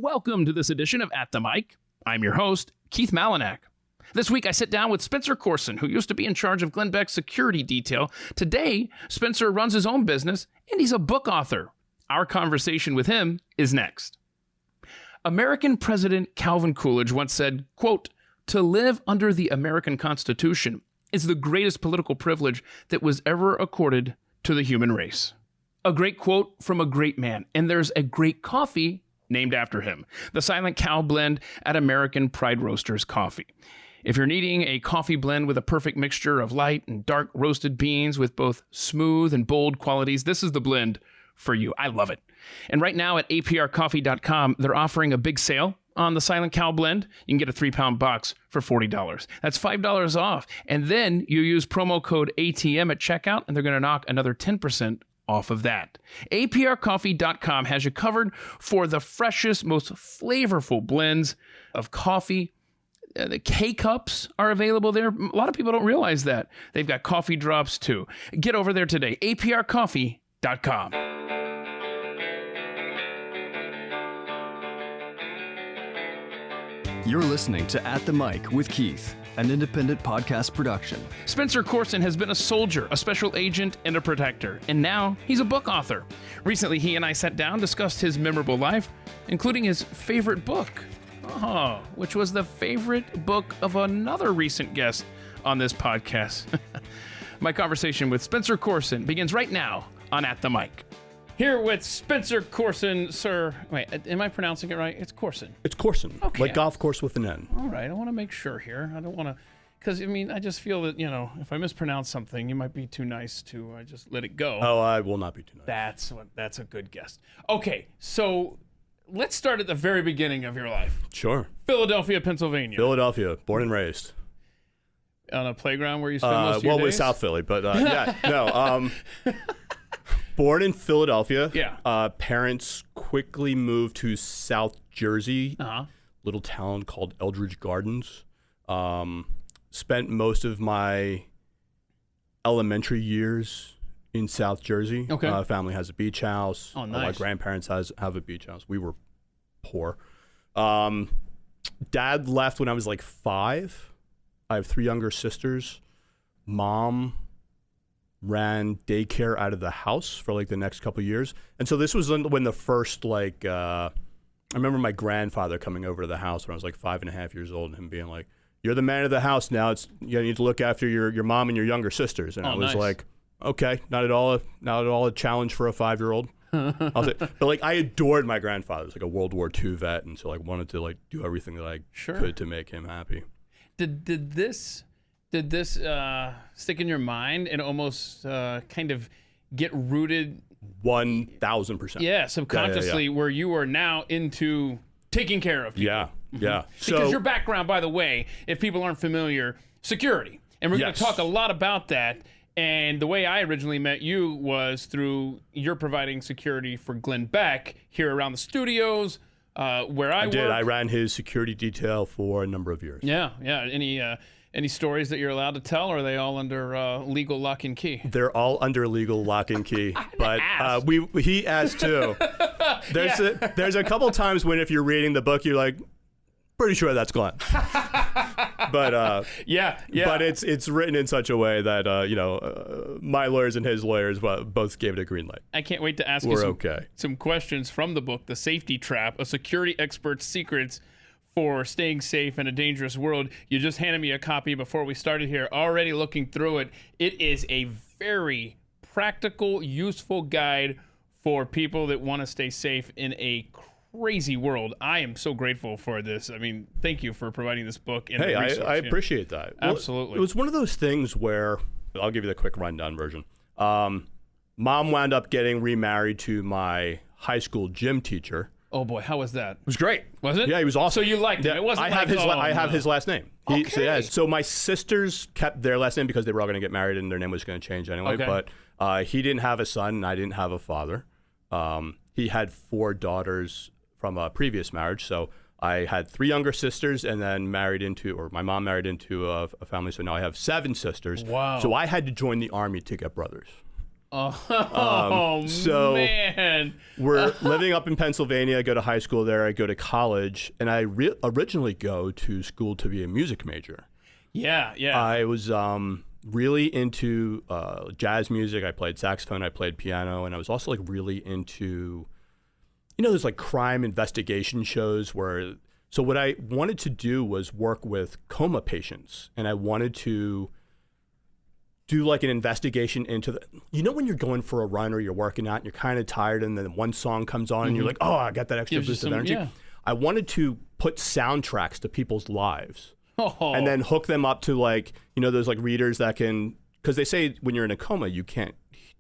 welcome to this edition of At the Mic. I'm your host, Keith Malinak. This week, I sit down with Spencer Coursen, who used to be in charge of Glenn Beck's security detail. Today, Spencer runs his own business, and he's a book author. Our conversation with him is next. American President Calvin Coolidge once said, quote, "To live under the American Constitution is the greatest political privilege that was ever accorded to the human race." A great quote from a great man, and there's a great coffee named after him, the Silent Cow blend at American Pride Roasters Coffee. If you're needing a coffee blend with a perfect mixture of light and dark roasted beans with both smooth and bold qualities, this is the blend for you. I love it. And right now at aprcoffee.com, they're offering a big sale on the Silent Cow blend. You can get a 3-pound box for $40. That's $5 off. And then you use promo code ATM at checkout, and they're going to knock another 10% off of that. aprcoffee.com has you covered for the freshest, most flavorful blends of coffee. The K-Cups are available there. A lot of people don't realize that. They've got coffee drops too. Get over there today. aprcoffee.com. You're listening to At the Mic with Keith, an independent podcast production. Spencer Coursen has been a soldier, a special agent, and a protector, and now he's a book author. Recently, he and I sat down, discussed his memorable life, including his favorite book, which was the favorite book of another recent guest on this podcast. My conversation with Spencer Coursen begins right now on At the Mic. Here with Spencer Coursen, sir. Wait, am I pronouncing it right? It's Coursen. It's Coursen, Okay. like golf course with an N. All right, I want to make sure here. I don't want to, because, I mean, I just feel that, if I mispronounce something, you might be too nice to just let it go. Oh, I will not be too nice. That's a good guess. Okay, so let's start at the very beginning of your life. Sure. Philadelphia, Pennsylvania. Philadelphia, born and raised. On a playground where you spend most of your well, we're days? South Philly, but born in Philadelphia. Yeah. Parents quickly moved to South Jersey, Uh-huh. little town called Eldridge Gardens. Spent most of my elementary years in South Jersey. Okay. Family has a beach house. Oh, My nice. grandparents have a beach house. We were poor. Dad left when I was like 5. I have 3 younger sisters. Mom ran daycare out of the house for like the next couple of years. And so this was when the first I remember my grandfather coming over to the house when I was like 5.5 years old and him being like, "You're the man of the house now. You need to look after your mom and your younger sisters." And I was nice. like, okay, not at all a challenge for a 5-year-old. But like I adored my grandfather. He was like a World War II vet, and so like wanted to like do everything that I could to make him happy. Did this stick in your mind and almost kind of get rooted 1,000%. Yeah, subconsciously, Yeah. where you are now into taking care of people. Yeah. Because your background, by the way, if people aren't familiar, security. And we're going to talk a lot about that. And the way I originally met you was through you're providing security for Glenn Beck here around the studios where I did. work. I ran his security detail for a number of years. Yeah. Any stories that you're allowed to tell, or are they all under legal lock and key? They're all under legal lock and key. But he asked too. There's a couple times when if you're reading the book, you're like, pretty sure that's Glenn. But yeah. But it's written in such a way that my lawyers and his lawyers both gave it a green light. I can't wait to ask you some questions from the book, The Safety Trap, a security expert's secrets for staying safe in a dangerous world. You just handed me a copy before we started here. Already looking through it. It is a very practical, useful guide for people that want to stay safe in a crazy world. I am so grateful for this. I mean, thank you for providing this book. And I appreciate that. Absolutely. Well, it was one of those things where, I'll give you the quick rundown version. Mom wound up getting remarried to my high school gym teacher. Oh boy, how was that? It was great. Was it? Yeah, he was awesome. So you liked him. It wasn't I have his last name. Okay. So my sisters kept their last name because they were all going to get married and their name was going to change anyway. Okay. But he didn't have a son and I didn't have a father. He had 4 daughters from a previous marriage. So I had 3 younger sisters and then my mom married into a family. So now I have 7 sisters. Wow. So I had to join the army to get brothers. So man. we're living up in Pennsylvania. I go to high school there. I go to college, and I originally go to school to be a music major. Yeah. I was really into jazz music. I played saxophone. I played piano, and I was also like really into, there's like crime investigation shows where. So what I wanted to do was work with coma patients, and I wanted to do like an investigation into when you're going for a run or you're working out and you're kind of tired, and then one song comes on and you're like, oh, I got that extra boost of energy. Yeah. I wanted to put soundtracks to people's lives and then hook them up to like, those like readers that can, because they say when you're in a coma, you can't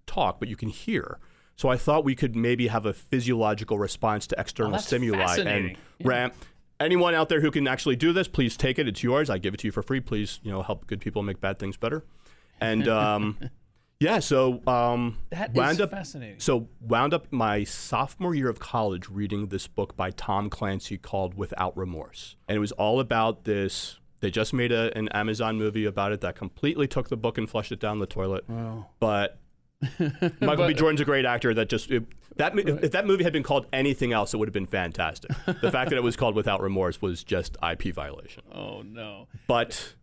talk, but you can hear. So I thought we could maybe have a physiological response to external stimuli. And anyone out there who can actually do this, please take it. It's yours. I give it to you for free. Please, help good people make bad things better. And so that is fascinating. So wound up my sophomore year of college reading this book by Tom Clancy called Without Remorse. And it was all about this. They just made an Amazon movie about it that completely took the book and flushed it down the toilet. Wow. But Michael B. Jordan's a great actor. If that movie had been called anything else, it would have been fantastic. The fact that it was called Without Remorse was just IP violation. Oh, no. But...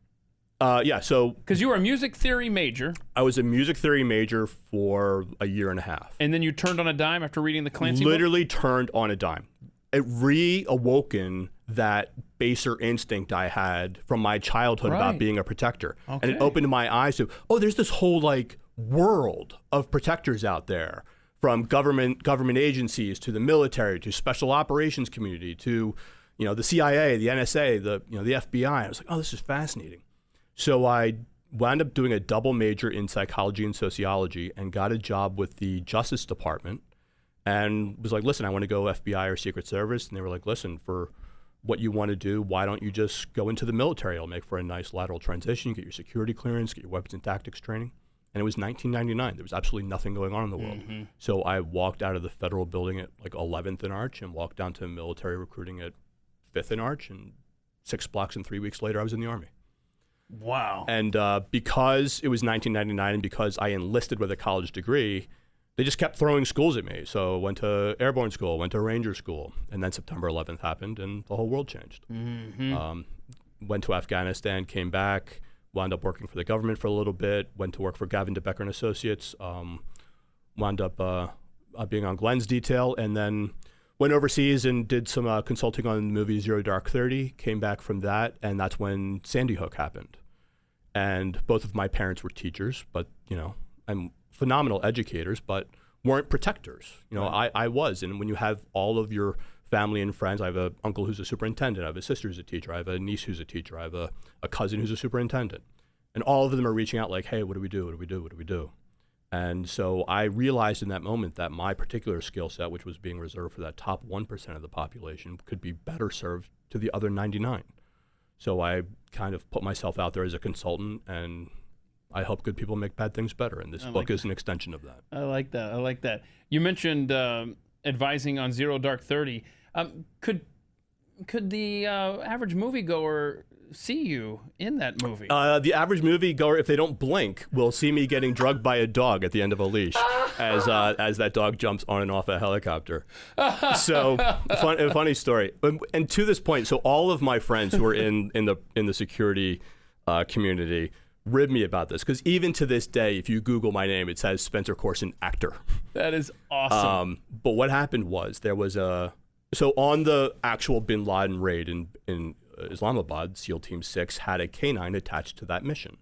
so... Because you were a music theory major. I was a music theory major for a year and a half. And then you turned on a dime after reading the Clancy Literally book? turned on a dime. It reawoken that baser instinct I had from my childhood about being a protector. Okay. And it opened my eyes to, there's this whole like world of protectors out there, from government agencies to the military to special operations community to, the CIA, the NSA, the FBI. I was like, this is fascinating. So I wound up doing a double major in psychology and sociology and got a job with the Justice Department and was like, listen, I want to go FBI or Secret Service. And they were like, listen, for what you want to do, why don't you just go into the military? It'll make for a nice lateral transition, get your security clearance, get your weapons and tactics training. And it was 1999. There was absolutely nothing going on in the world. Mm-hmm. So I walked out of the federal building at like 11th and Arch and walked down to military recruiting at 5th and Arch. And 6 blocks and 3 weeks later, I was in the Army. Wow. And because it was 1999 and because I enlisted with a college degree, they just kept throwing schools at me. So I went to airborne school, went to Ranger school, and then September 11th happened and the whole world changed. Mm-hmm. Went to Afghanistan, came back, wound up working for the government for a little bit, went to work for Gavin DeBecker and Associates, wound up being on Glenn's detail, and then went overseas and did some consulting on the movie Zero Dark 30, came back from that, and that's when Sandy Hook happened. And both of my parents were teachers, but, I'm phenomenal educators, but weren't protectors. I was. And when you have all of your family and friends, I have an uncle who's a superintendent, I have a sister who's a teacher, I have a niece who's a teacher, I have a cousin who's a superintendent. And all of them are reaching out like, hey, what do we do? What do we do? What do we do? And so I realized in that moment that my particular skill set, which was being reserved for that top 1% of the population, could be better served to the other 99. So I kind of put myself out there as a consultant, and I help good people make bad things better. And this book is an extension of that. I like that. You mentioned advising on Zero Dark 30. Could the average moviegoer see you in that movie? The average moviegoer, if they don't blink, will see me getting drugged by a dog at the end of a leash as that dog jumps on and off a helicopter. So, a funny story. And to this point, so all of my friends who are in the security community rib me about this, because even to this day, if you Google my name, it says Spencer Coursen, actor. That is awesome. But what happened was there was so on the actual Bin Laden raid in Islamabad, SEAL Team 6 had a canine attached to that mission.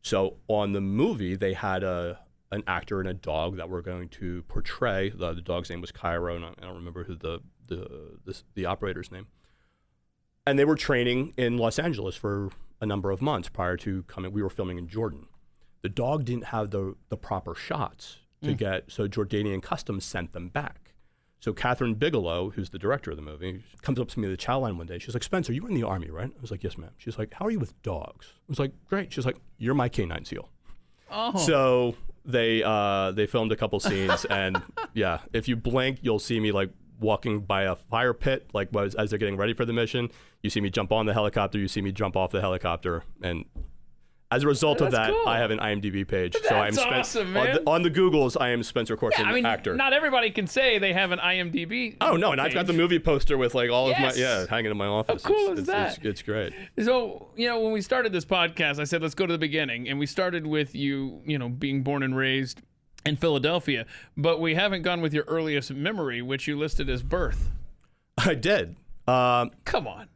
So on the movie, they had an actor and a dog that were going to portray. The dog's name was Cairo, and I don't remember who the operator's name. And they were training in Los Angeles for a number of months prior to coming. We were filming in Jordan. The dog didn't have the proper shots to get, so Jordanian Customs sent them back. So Catherine Bigelow, who's the director of the movie, comes up to me at the chow line one day. She's like, Spencer, you were in the Army, right? I was like, yes, ma'am. She's like, how are you with dogs? I was like, great. She's like, you're my canine SEAL. Oh. So they filmed a couple scenes, and yeah, if you blink, you'll see me like walking by a fire pit, like as they're getting ready for the mission. You see me jump on the helicopter, you see me jump off the helicopter, and as a result of That's that, cool. I have an IMDb page. That's awesome, man. On the Googles, I am Spencer Coursen, Yeah, I mean, actor. not everybody can say they have an IMDb. Oh no, and I've got the movie poster with like all Yes. of my hanging in my office. How cool it's, is that? It's great. So, when we started this podcast, I said, let's go to the beginning. And we started with you, being born and raised in Philadelphia. But we haven't gone with your earliest memory, which you listed as birth. I did. Come on.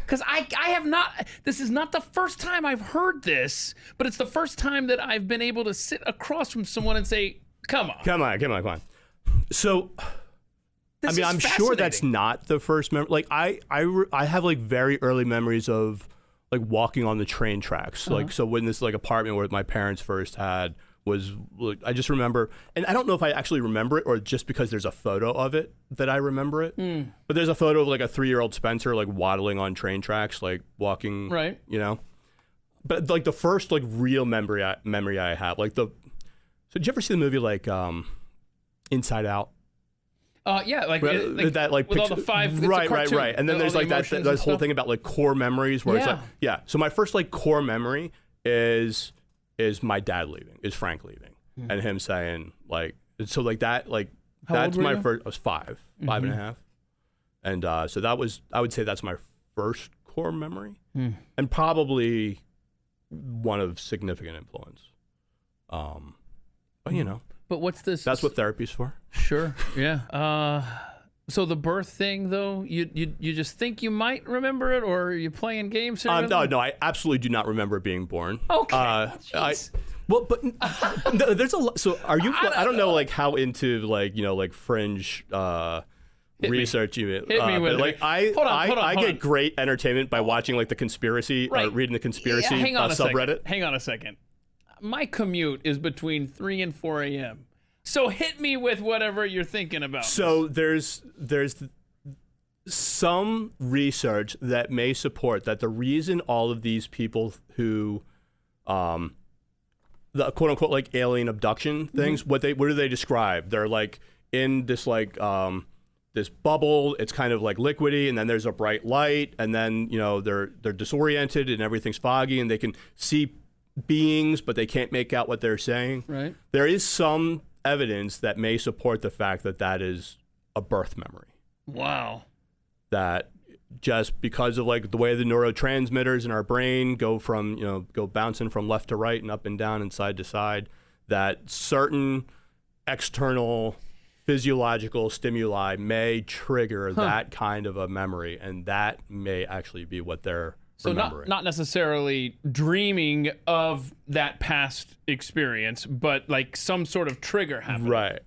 Because I have not, this is not the first time I've heard this, but it's the first time that I've been able to sit across from someone and say, come on. Come on. So, This is I'm sure that's fascinating. not the first memory. Like I have like very early memories of like walking on the train tracks. Like, so when this like apartment where my parents first had was, like, I just remember, and I don't know if I actually remember it or just because there's a photo of it that I remember it. But there's a photo of like a 3-year-old Spencer like waddling on train tracks, like walking, Right. But like the first like real memory I have, like so did you ever see the movie like Inside Out? Yeah, like That like with all picture, the five. It's a right. cartoon, And then all there's the like that emotions whole and stuff. thing about like core memories where it's like So my first like core memory is my dad leaving, is Frank leaving, and him saying like so like that like How that's old were my you? first. I was 5 and a half, and so that was I would say that's my first core memory, and probably one of significant influence. But But what's this? that's what therapy's for. Sure. Yeah. So the birth thing, though, you just think you might remember it, or are you playing games? Or No, I absolutely do not remember being born. Okay. But Jeez. no, there's a lot. So are you? I don't know, like how into like fringe research you. Hit me with but, it. like Hold on. I get great entertainment by watching like the conspiracy, Right. reading the conspiracy Yeah, hang on a subreddit. Second. Hang on a second. My commute is between 3 and 4 a.m. So hit me with whatever you're thinking about. So there's some research that may support that the reason all of these people who the quote unquote like alien abduction things, what do they describe? They're like in this like this bubble, it's kind of like liquidy, and then there's a bright light, and then they're disoriented and everything's foggy and they can see beings but they can't make out what they're saying. Right. There is some evidence that may support the fact that is a birth memory. Wow. That just because of like the way the neurotransmitters in our brain go bouncing from left to right and up and down and side to side, that certain external physiological stimuli may trigger that kind of a memory, and that may actually be what they're So remembering. not necessarily dreaming of that past experience, but like some sort of trigger happening. Right.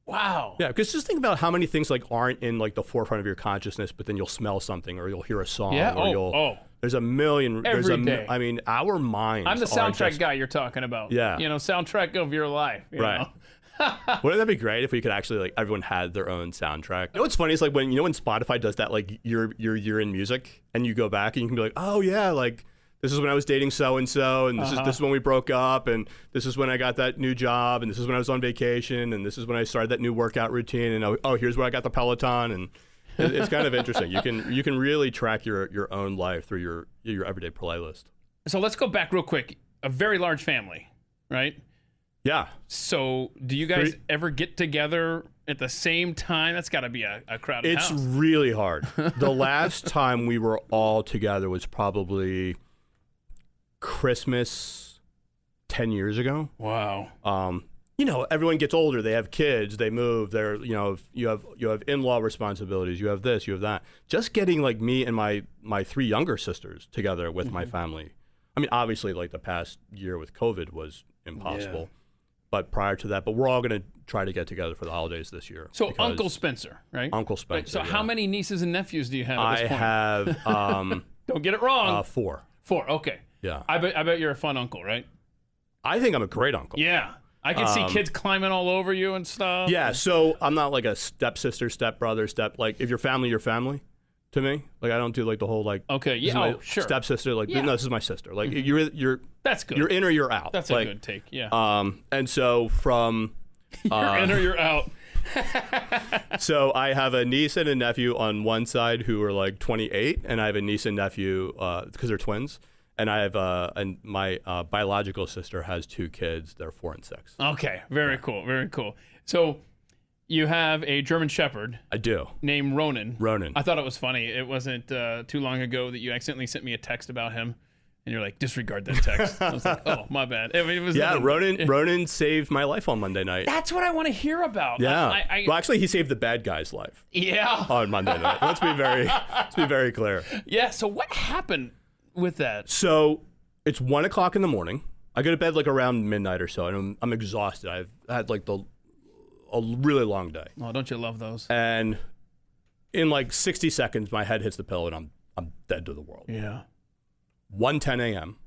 Wow. Yeah, because just think about how many things like aren't in like the forefront of your consciousness, but then you'll smell something or you'll hear a song. Yeah. Or there's a million. Every day. I mean, our minds. I'm the are soundtrack just, guy you're talking about. Yeah. Soundtrack of your life. You Right. know? Wouldn't that be great if we could actually like everyone had their own soundtrack? What's funny is like when Spotify does that, like you're in music and you go back and you can be like, oh yeah, like this is when I was dating so and so, and this is when we broke up, and this is when I got that new job, and this is when I was on vacation, and this is when I started that new workout routine, and here's where I got the Peloton, and it's kind of interesting. You can really track your own life through your everyday playlist. So let's go back real quick. A very large family, right? Yeah. So do you guys ever get together at the same time? That's got to be a crowded It's house. really hard. The last time we were all together was probably Christmas 10 years ago. Wow. Everyone gets older, they have kids, they move, you have in-law responsibilities, you have this, you have that. Just getting like me and my 3 younger sisters together with my family. I mean, obviously like the past year with COVID was impossible. Yeah. But prior to that, we're all going to try to get together for the holidays this year. So because Uncle Spencer, right? Uncle Right, Spencer. so how many nieces and nephews do you have at I this point? have Don't get it wrong. 4. 4. Okay. Yeah. I bet you're a fun uncle, right? I think I'm a great uncle. Yeah. I can see kids climbing all over you and stuff. Yeah, so I'm not like a stepsister, stepbrother, if you're family, you're family to me. Like I don't do like the whole like Okay, this is yeah, my sure. stepsister, like Yeah. no, this is my sister. Like you're That's good. you're in or you're out. That's like, a good take, yeah. And so from You're in or you're out. so I have a niece and a nephew on one side who are like 28, and I have a niece and nephew because they're twins, And I have and my biological sister has 2 kids. They're 4 and 6. Okay, very cool, very cool. So you have a German Shepherd. I do. Named Ronin. Ronin. I thought it was funny. It wasn't too long ago that you accidentally sent me a text about him, and you're like, disregard that text. I was like, oh, my bad. I mean, it was Ronin saved my life on Monday night. That's what I want to hear about. Yeah. Well, actually, he saved the bad guy's life. Yeah. On Monday night. Let's be very clear. Yeah. So what happened with that? So it's 1 o'clock in the morning. I go to bed like around midnight or so, and I'm exhausted. I've had like a really long day. Oh, don't you love those? And in like 60 seconds, my head hits the pillow, and I'm dead to the world. Yeah. 1:10 a.m.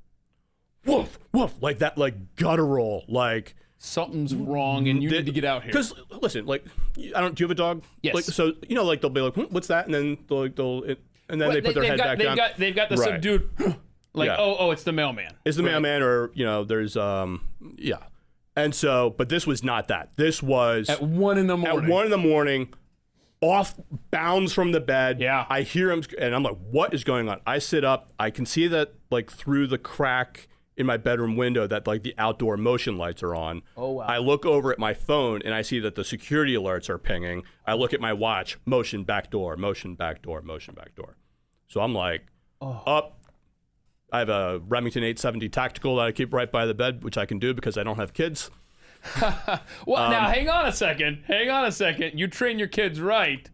Woof, woof, like that, like guttural, like something's wrong, and you need to get out here. Because listen, like, do you have a dog? Yes. Like, so like they'll be like, what's that? And then they put their head back down. They've got the subdued, like, oh, it's the mailman. It's the mailman, or there's yeah. And so, but this was not that. This was at 1 in the morning. At 1 in the morning, bounds from the bed. Yeah. I hear him, and I'm like, what is going on? I sit up. I can see that, like, through the crack in my bedroom window, that, like, the outdoor motion lights are on. Oh, wow. I look over at my phone, and I see that the security alerts are pinging. I look at my watch, motion back door, motion back door, motion back door. So I'm like, up. I have a Remington 870 tactical that I keep right by the bed, which I can do because I don't have kids. Well, now hang on a second. You train your kids right.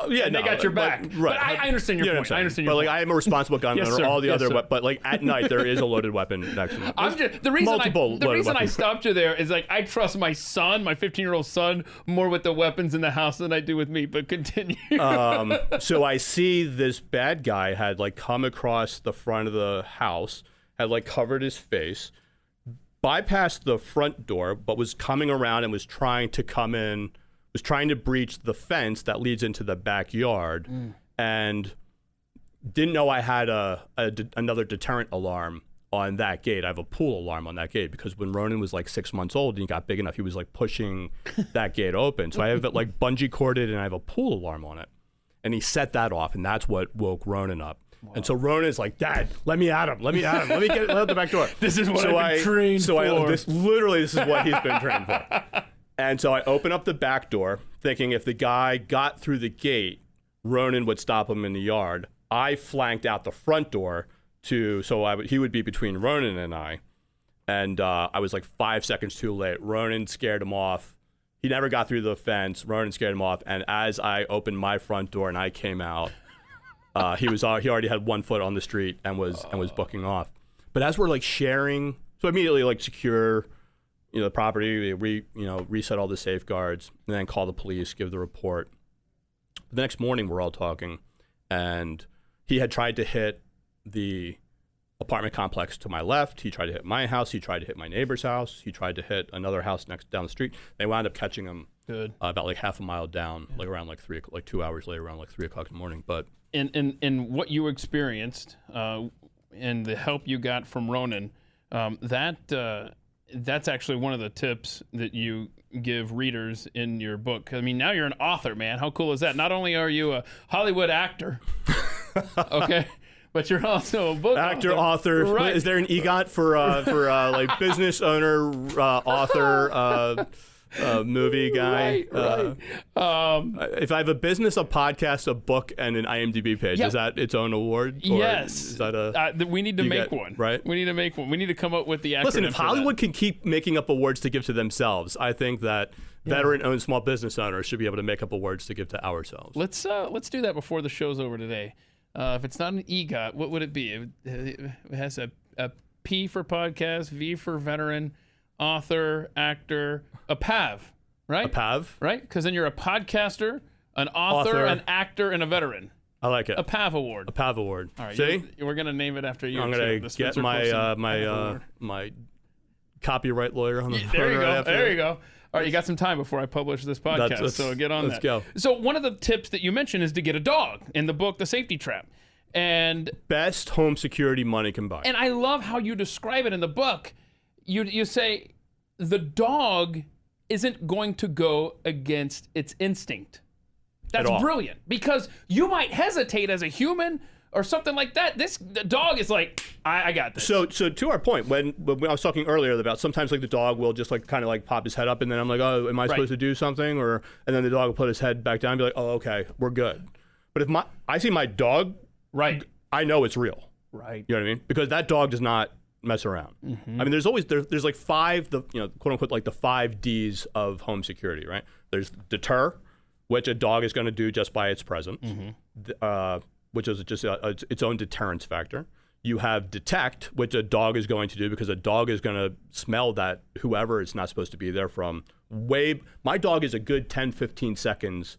Yeah, and they got your back. Right. But I understand your point. I understand your point. point. Like, I am a responsible gun owner. sir. All the Yes, other, sir. but like at night there is a loaded weapon next to me. The reason I weapons. stopped you there is like I trust my son, my 15-year-old son, more with the weapons in the house than I do with me. But continue. So I see this bad guy had like come across the front of the house, had like covered his face, bypassed the front door, but was coming around and was trying to come in. Was trying to breach the fence that leads into the backyard, and didn't know I had another deterrent alarm on that gate. I have a pool alarm on that gate because when Ronin was like 6 months old and he got big enough, he was like pushing that gate open. So I have it like bungee corded, and I have a pool alarm on it. And he set that off, and that's what woke Ronin up. Wow. And so Ronan's like, Dad, let me at him. Let me get out the back door. This is what I've been trained for. This is what he's been trained for. And so I open up the back door, thinking if the guy got through the gate, Ronin would stop him in the yard. I flanked out the front door he would be between Ronin and I. And I was like 5 seconds too late. Ronin scared him off. He never got through the fence. Ronin scared him off. And as I opened my front door and I came out, he already had 1 foot on the street and was booking off. But as we're like sharing, so immediately like secure the property, reset all the safeguards, and then call the police, give the report. The next morning, we're all talking, and he had tried to hit the apartment complex to my left. He tried to hit my house. He tried to hit my neighbor's house. He tried to hit another house down the street. They wound up catching him about like half a mile down, like around like 2 hours later, around like 3 o'clock in the morning. But in what you experienced and the help you got from Ronin, that's actually one of the tips that you give readers in your book. I mean, now you're an author, man. How cool is that? Not only are you a Hollywood actor, okay, but you're also a book author. Right. Is there an EGOT for like business owner, author, movie guy? Right. If I have a business, a podcast, a book, and an IMDb page, is that its own award? Or yes. Is that we need to make one. Right. We need to make one. We need to come up with the acronym. Listen, if Hollywood can keep making up awards to give to themselves, I think that veteran-owned small business owners should be able to make up awards to give to ourselves. Let's do that before the show's over today. If it's not an EGOT, what would it be? It has a P for podcast, V for veteran, author, actor, a PAV, right? A PAV? Right? Because then you're a podcaster, an author, an actor, and a veteran. I like it. A PAV award. A PAV award. All right. See? We're going to name it after you. I'm going to get my copyright lawyer on the phone. There you go. After. There you go. All right, you got some time before I publish this podcast, so get on that. Let's go. So one of the tips that you mentioned is to get a dog in the book, The Safety Trap. And best home security money can buy. And I love how you describe it in the book. You say the dog isn't going to go against its instinct. That's brilliant, because you might hesitate as a human or something like that. The dog is like, I got this. So to our point, when I was talking earlier about sometimes like the dog will just like kind of like pop his head up, and then I'm like, oh, am I supposed to do something? And then the dog will put his head back down and be like, oh, okay, we're good. But if I see my dog, right, I know it's real. Right. You know what I mean? Because that dog does not mess around. Mm-hmm. I mean, there's like five, quote unquote, like the 5 Ds of home security, right? There's deter, which a dog is going to do just by its presence, which is just its own deterrence factor. You have detect, which a dog is going to do because a dog is going to smell that whoever is not supposed to be there from my dog is a good 10, 15 seconds,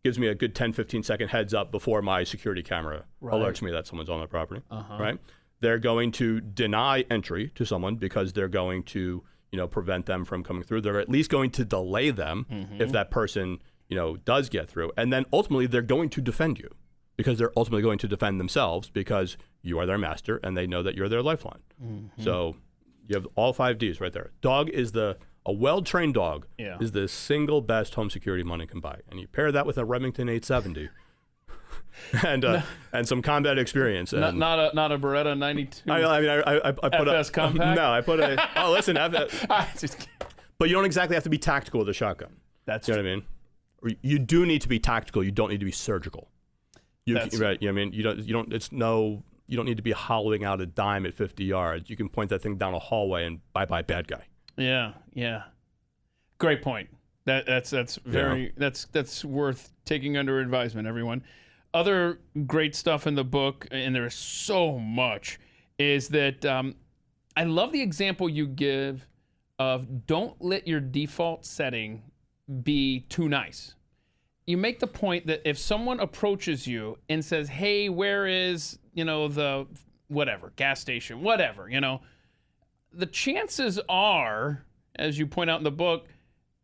gives me a good 10, 15 second heads up before my security camera alerts me that someone's on my property, right? They're going to deny entry to someone because they're going to, prevent them from coming through. They're at least going to delay them if that person, does get through. And then ultimately they're going to defend you because they're ultimately going to defend themselves because you are their master and they know that you're their lifeline. So you have all 5 Ds right there. Dog is a well-trained dog is the single best home security money can buy. And you pair that with a Remington 870 and some combat experience. And not a Beretta 92. I put FS compact? No, I put a, oh, listen, but you don't exactly have to be tactical with a shotgun. That's you know what I mean? You do need to be tactical. You don't need to be surgical. Right? You know what I mean? You don't need to be hollowing out a dime at 50 yards. You can point that thing down a hallway and bye-bye bad guy. Yeah. Great point. That's very that's worth taking under advisement, everyone. Other great stuff in the book, and there is so much, is that I love the example you give of don't let your default setting be too nice. You make the point that if someone approaches you and says, hey, where is, the whatever, gas station, whatever, the chances are, as you point out in the book,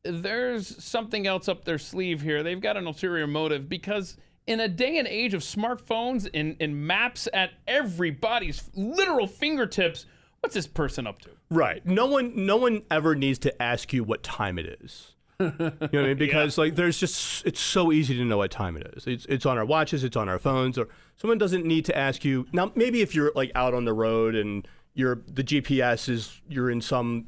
there's something else up their sleeve here. They've got an ulterior motive because in a day and age of smartphones and maps at everybody's literal fingertips, what's this person up to? Right. No one ever needs to ask you what time it is. You know what I mean? Because it's so easy to know what time it is. It's on our watches, it's on our phones, or someone doesn't need to ask you. Now, maybe if you're like out on the road and the GPS is you're in some,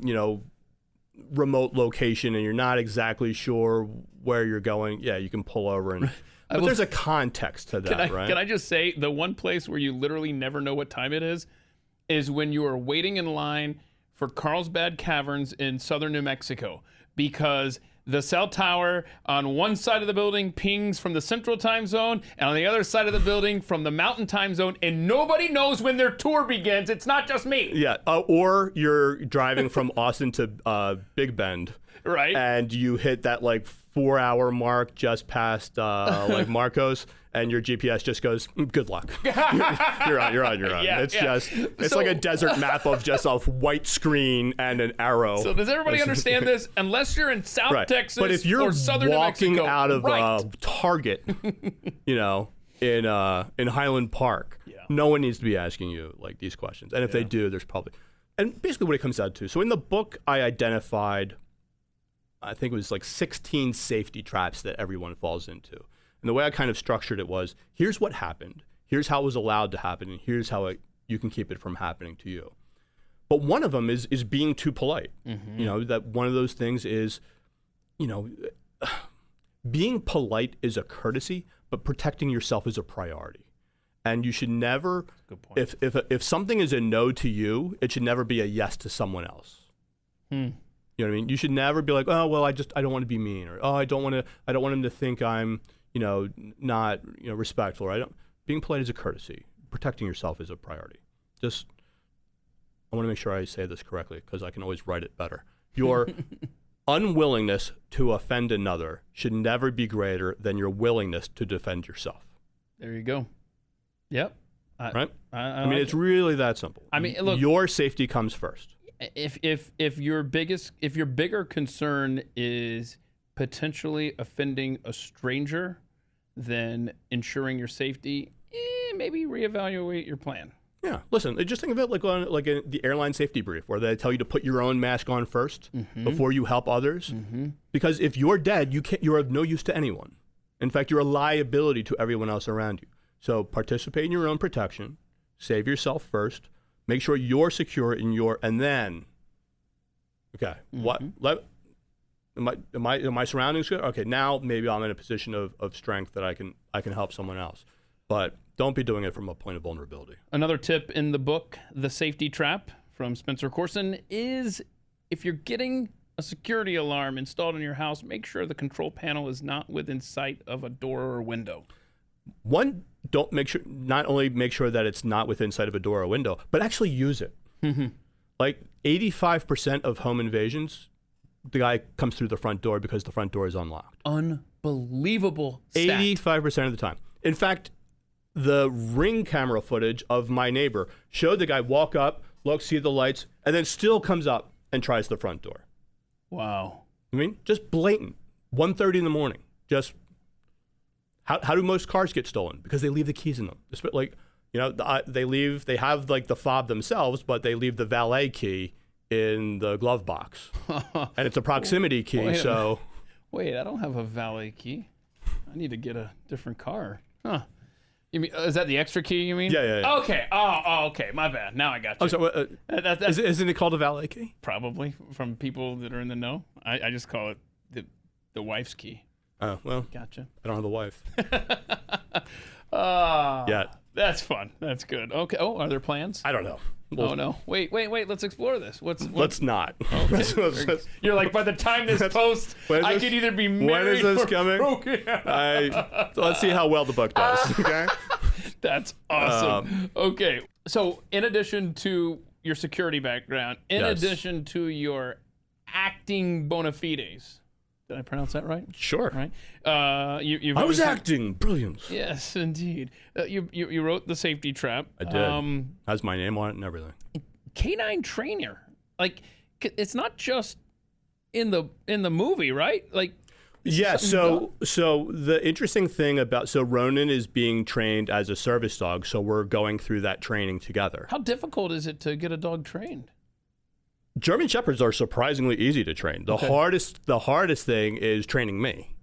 remote location and you're not exactly sure where you're going, yeah, you can pull over and but there's a context to that, right? Can I just say the one place where you literally never know what time it is when you are waiting in line for Carlsbad Caverns in southern New Mexico, because the cell tower on one side of the building pings from the central time zone, and on the other side of the building from the mountain time zone, and nobody knows when their tour begins. It's not just me. Yeah, or you're driving from Austin to Big Bend, right? And you hit that 4-hour mark just past Marcos, and your GPS just goes, good luck. You're on. Yeah, it's like a desert map of just a white screen and an arrow. So does everybody understand this? Unless you're in South Texas but if you're or southern New walking Mexico, out of Target, in Highland Park, no one needs to be asking you these questions. And if they do, there's probably, and basically what it comes down to. So in the book, I identified, I think it was 16 safety traps that everyone falls into. And the way I kind of structured it was, here's what happened, here's how it was allowed to happen, and here's how you can keep it from happening to you. But one of them is being too polite. Mm-hmm. That one of those things is, being polite is a courtesy, but protecting yourself is a priority. And you should never, if something is a no to you, it should never be a yes to someone else. You know what I mean? You should never be like, oh, well, I don't want to be mean, or I don't want him to think I'm, not, respectful. Right? Being polite is a courtesy. Protecting yourself is a priority. I want to make sure I say this correctly because I can always write it better. Your unwillingness to offend another should never be greater than your willingness to defend yourself. There you go. Yep. Right? I mean, it's really that simple. I mean, look, your safety comes first. If your bigger concern is potentially offending a stranger than ensuring your safety, maybe reevaluate your plan. Yeah, listen, just think of it like the airline safety brief, where they tell you to put your own mask on first before you help others. Mm-hmm. Because if you're dead, you're of no use to anyone. In fact, you're a liability to everyone else around you. So participate in your own protection, save yourself first, Make sure you're secure in your, and then, okay, am my surroundings good? Okay, now maybe I'm in a position of strength that I can help someone else. But don't be doing it from a point of vulnerability. Another tip in the book, The Safety Trap, from Spencer Coursen, is if you're getting a security alarm installed in your house, make sure the control panel is not within sight of a door or window. Not only make sure that it's not within sight of a door or window, but actually use it. Like 85% of home invasions, the guy comes through the front door because the front door is unlocked. Unbelievable stat. 85% of the time. In fact, the Ring camera footage of my neighbor showed the guy walk up, look, see the lights, and then still comes up and tries the front door. Wow. I mean, just blatant. 1:30 in the morning. Just how do most cars get stolen? Because they leave the keys in them. Like, you know, they have like the fob themselves, but they leave the valet key in the glove box. And it's a proximity key, Wait, I don't have a valet key. I need to get a different car. Huh. You mean, is that the extra key, you mean? Yeah. Okay. Oh, okay. My bad. Now I got you. Oh, so, isn't it called a valet key? Probably, from people that are in the know. I just call it the wife's key. Oh, well. Gotcha. I don't have a wife. Yeah. That's fun. That's good. Okay. Oh, are there plans? I don't know. Oh, no. Wait. Let's explore this. Let's not. Okay. You're like, by the time this posts, I could either be married when is this or coming? broken. Let's see how well the book does. Okay. That's awesome. Okay. So in addition to your security background, in addition to your acting bona fides, did I pronounce that right? Sure. Right. I was acting. Brilliant. Yes, indeed. You wrote The Safety Trap. I did. Has my name on it and everything. Canine trainer. Like, it's not just in the movie, right? Like. Yeah, so the interesting thing about Ronin is being trained as a service dog, so we're going through that training together. How difficult is it to get a dog trained? German Shepherds are surprisingly easy to train. The hardest thing is training me.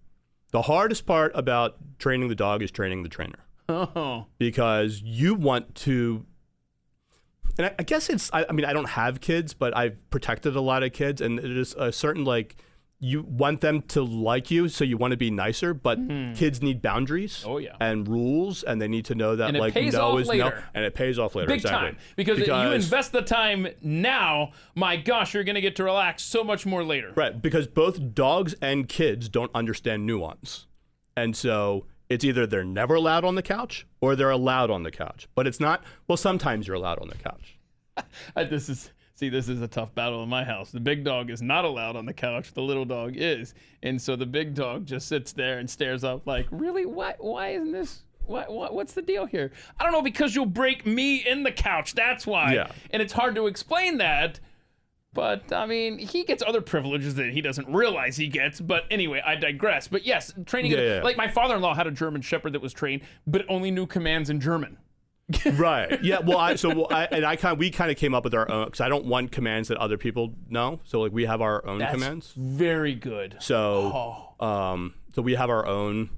The hardest part about training the dog is training the trainer. Oh. Because you want to, and I guess I don't have kids, but I've protected a lot of kids, and it is a certain, like, you want them to like you, so you want to be nicer, but kids need boundaries and rules, and they need to know that, and like, no is no, and it pays off later. Big exactly. time. Because you invest the time now, my gosh, you're going to get to relax so much more later. Right, because both dogs and kids don't understand nuance. And so it's either they're never allowed on the couch or they're allowed on the couch. But it's not, well, sometimes you're allowed on the couch. This is a tough battle in my house. The big dog is not allowed on the couch. The little dog is. And so the big dog just sits there and stares up like, really? Why isn't this? What's the deal here? I don't know, because you'll break me in the couch. That's why. Yeah. And it's hard to explain that. But, I mean, he gets other privileges that he doesn't realize he gets. But anyway, I digress. But yes, training. Like, my father-in-law had a German Shepherd that was trained, but only knew commands in German. Right. Yeah. Well, we kind of came up with our own, because I don't want commands that other people know. So, like, we have our own commands. Very good. So, so we have our own.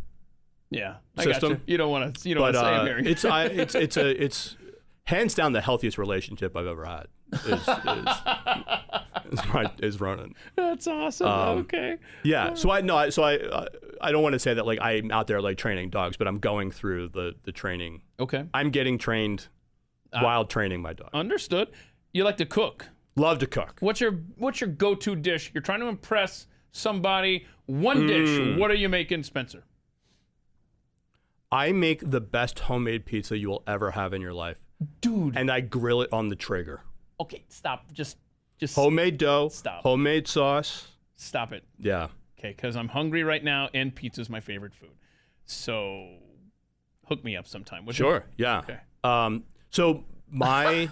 Yeah. System. I gotcha. You don't want to say it, Mary. It's hands down the healthiest relationship I've ever had. Is Ronin. That's awesome. Okay. Yeah. So I don't want to say that, like, I'm out there, like, training dogs, but I'm going through the training. Okay. I'm getting trained while training my dog. Understood. You like to cook. Love to cook. What's your go-to dish? You're trying to impress somebody. One dish. What are you making, Spencer? I make the best homemade pizza you will ever have in your life. Dude. And I grill it on the Traeger. Okay, stop. Just homemade dough. Stop. Homemade sauce. Stop it. Yeah. Okay, because I'm hungry right now, and pizza's my favorite food. So, hook me up sometime. Sure. Yeah. Okay. So my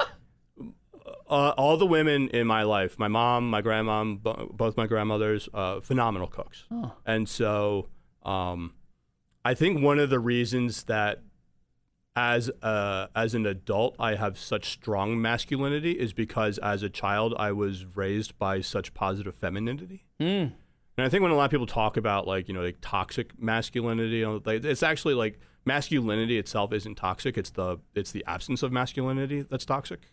all the women in my life, my mom, my grandmom, both my grandmothers, phenomenal cooks. Oh. And so, I think one of the reasons that as an adult I have such strong masculinity is because as a child I was raised by such positive femininity. And I think when a lot of people talk about, like, you know, like, toxic masculinity, you know, like, it's actually, like, masculinity itself isn't toxic. It's the absence of masculinity that's toxic.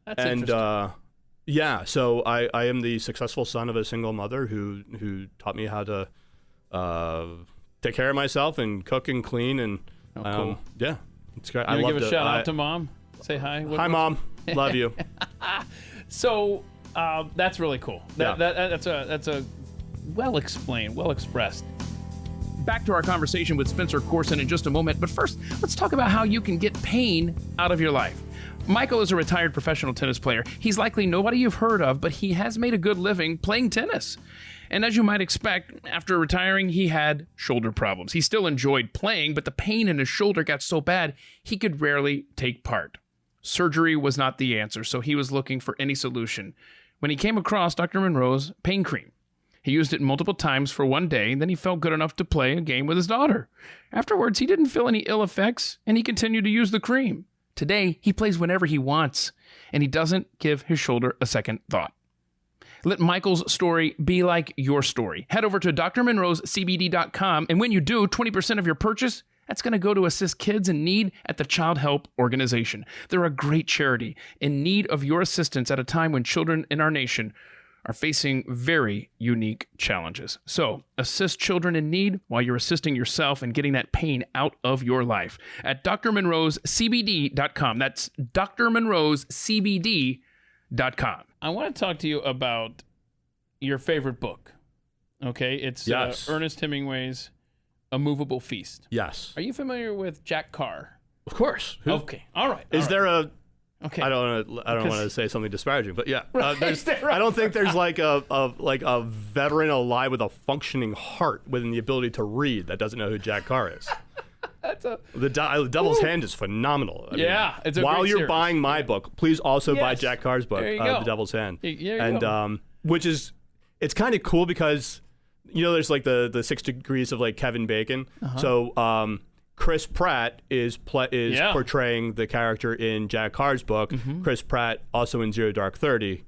That's interesting. Yeah, so I am the successful son of a single mother who taught me how to take care of myself and cook and clean and cool. Yeah, it's great. You I love give a shout out to Mom. Say hi. Hi, Mom. Love you. So that's really cool. That's a well explained, well expressed. Back to our conversation with Spencer Coursen in just a moment, but first, let's talk about how you can get pain out of your life. Michael is a retired professional tennis player. He's likely nobody you've heard of, but he has made a good living playing tennis. And as you might expect, after retiring, he had shoulder problems. He still enjoyed playing, but the pain in his shoulder got so bad, he could rarely take part. Surgery was not the answer, so he was looking for any solution when he came across Dr. Monroe's pain cream. He used it multiple times for one day, and then he felt good enough to play a game with his daughter. Afterwards, he didn't feel any ill effects, and he continued to use the cream. Today, he plays whenever he wants, and he doesn't give his shoulder a second thought. Let Michael's story be like your story. Head over to drmonroescbd.com, and when you do, 20% of your purchase, that's going to go to assist kids in need at the Child Help Organization. They're a great charity in need of your assistance at a time when children in our nation are facing very unique challenges. So assist children in need while you're assisting yourself and getting that pain out of your life at drmonroescbd.com. That's drmonroescbd.com. I want to talk to you about your favorite book. Okay, it's Ernest Hemingway's A Movable Feast. Yes. Are you familiar with Jack Carr? Of course. Okay. All right. Is there a... Okay. I don't want to say something disparaging, but yeah, Right. I don't think there's like a veteran alive with a functioning heart within the ability to read that doesn't know who Jack Carr is. The Devil's Hand is phenomenal. I mean, it's a while great you're series. buying my book, please also buy Jack Carr's book, There you go. The Devil's Hand. Go. Which is, it's kind of cool because, there's like the 6 degrees of like Kevin Bacon. Uh-huh. So Chris Pratt is portraying the character in Jack Carr's book. Mm-hmm. Chris Pratt also in Zero Dark 30.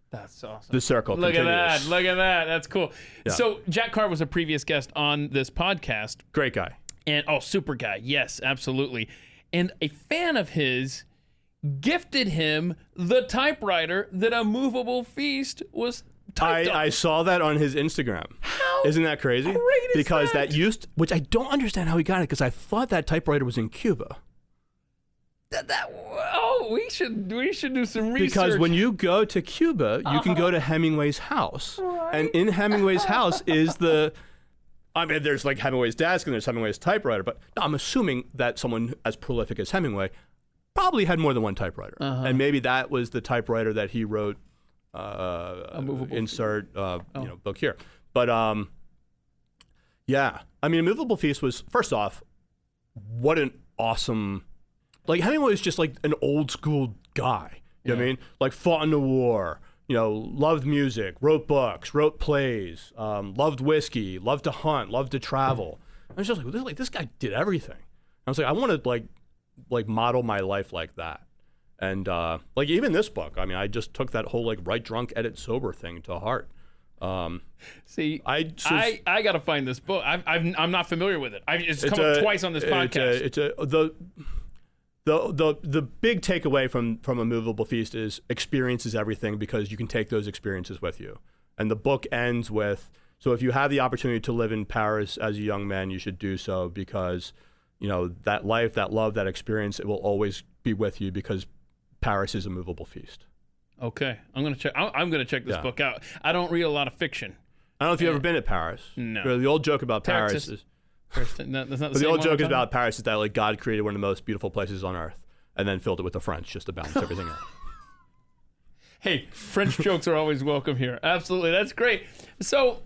That's awesome. The circle Look continues. Look at that. That's cool. Yeah. So Jack Carr was a previous guest on this podcast. Great guy. And super guy. Yes, absolutely. And a fan of his gifted him the typewriter that A Movable Feast was typed on. I saw that on his Instagram. How Isn't that crazy? great is because that? Which I don't understand how he got it, because I thought that typewriter was in Cuba. We should do some research. Because when you go to Cuba, you can go to Hemingway's house. Right. And in Hemingway's house is there's like Hemingway's desk and there's Hemingway's typewriter, but I'm assuming that someone as prolific as Hemingway probably had more than one typewriter. And maybe that was the typewriter that he wrote, insert, book here. But yeah, I mean, A Movable Feast was, first off, what an awesome, like Hemingway was just like an old school guy. You know what I mean? Like fought in the war, loved music, wrote books, wrote plays, loved whiskey, loved to hunt, loved to travel. I was just like, this guy did everything. I was like, I want to like model my life like that. And like even this book, I mean, I just took that whole like write drunk, edit sober thing to heart. See, I got to find this book. I'm not familiar with it. It's come up twice on this podcast. The big takeaway from A Movable Feast is experience is everything, because you can take those experiences with you. And the book ends with, so if you have the opportunity to live in Paris as a young man, you should do so, because that life, that love, that experience, it will always be with you, because Paris is a movable feast. Okay, I'm gonna check this book out. I don't read a lot of fiction. I don't know if you've ever been to Paris. No. The old joke about Paris is... That's not the old joke is about Paris is that like God created one of the most beautiful places on earth and then filled it with the French just to balance everything out. Hey, French jokes are always welcome here. Absolutely, that's great. So,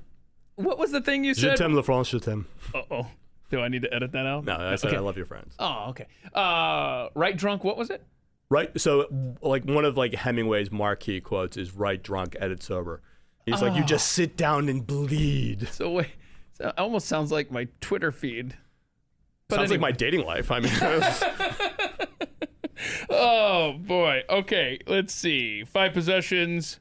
what was the thing you said? Je t'aime la France, je t'aime. Uh-oh. Do I need to edit that out? No, I said I love your friends. Oh, okay. Right drunk, what was it? Right, so like one of like Hemingway's marquee quotes is "Write drunk, edit sober." He's like, you just sit down and bleed. So wait, so it almost sounds like my Twitter feed. But sounds like my dating life. I mean, oh boy. Okay, let's see. 5 possessions.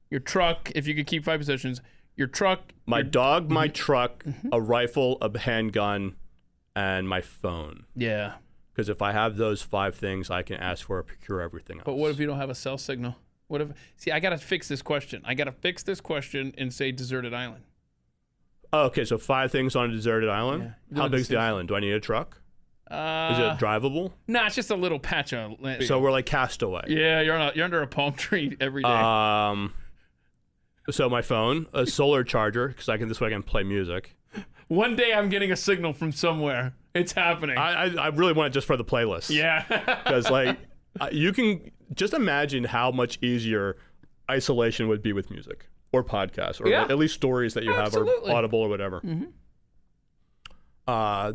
Your truck. If you could keep 5 possessions, your truck. My dog, my truck, a rifle, a handgun, and my phone. Yeah. Because if I have those 5 things, I can ask for or procure everything else. But what if you don't have a cell signal? What if? See, I got to fix this question. I got to fix this question and say deserted island. Oh, okay, so 5 things on a deserted island? Yeah. How big's the island? Do I need a truck? Is it drivable? Nah, it's just a little patch of land. So we're like Castaway. Yeah, you're under a palm tree every day. So my phone, a solar charger, because this way I can play music. One day I'm getting a signal from somewhere. It's happening. I really want it just for the playlist. Yeah. Because like you can just imagine how much easier isolation would be with music or podcasts or like, at least stories that you have or Audible or whatever. Mm-hmm.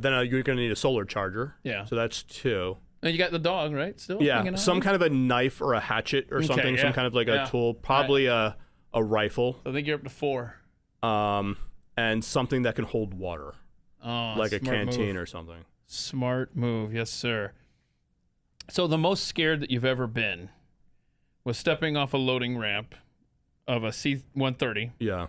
Then you're going to need a solar charger. Yeah. So that's 2. And you got the dog, right? Still. Yeah. Some kind of a knife or a hatchet or something. Yeah. Some kind of like a tool. Probably a rifle. I think you're up to 4. And something that can hold water. Oh, like a canteen or something. Smart move, yes, sir. So the most scared that you've ever been was stepping off a loading ramp of a C-130. Yeah.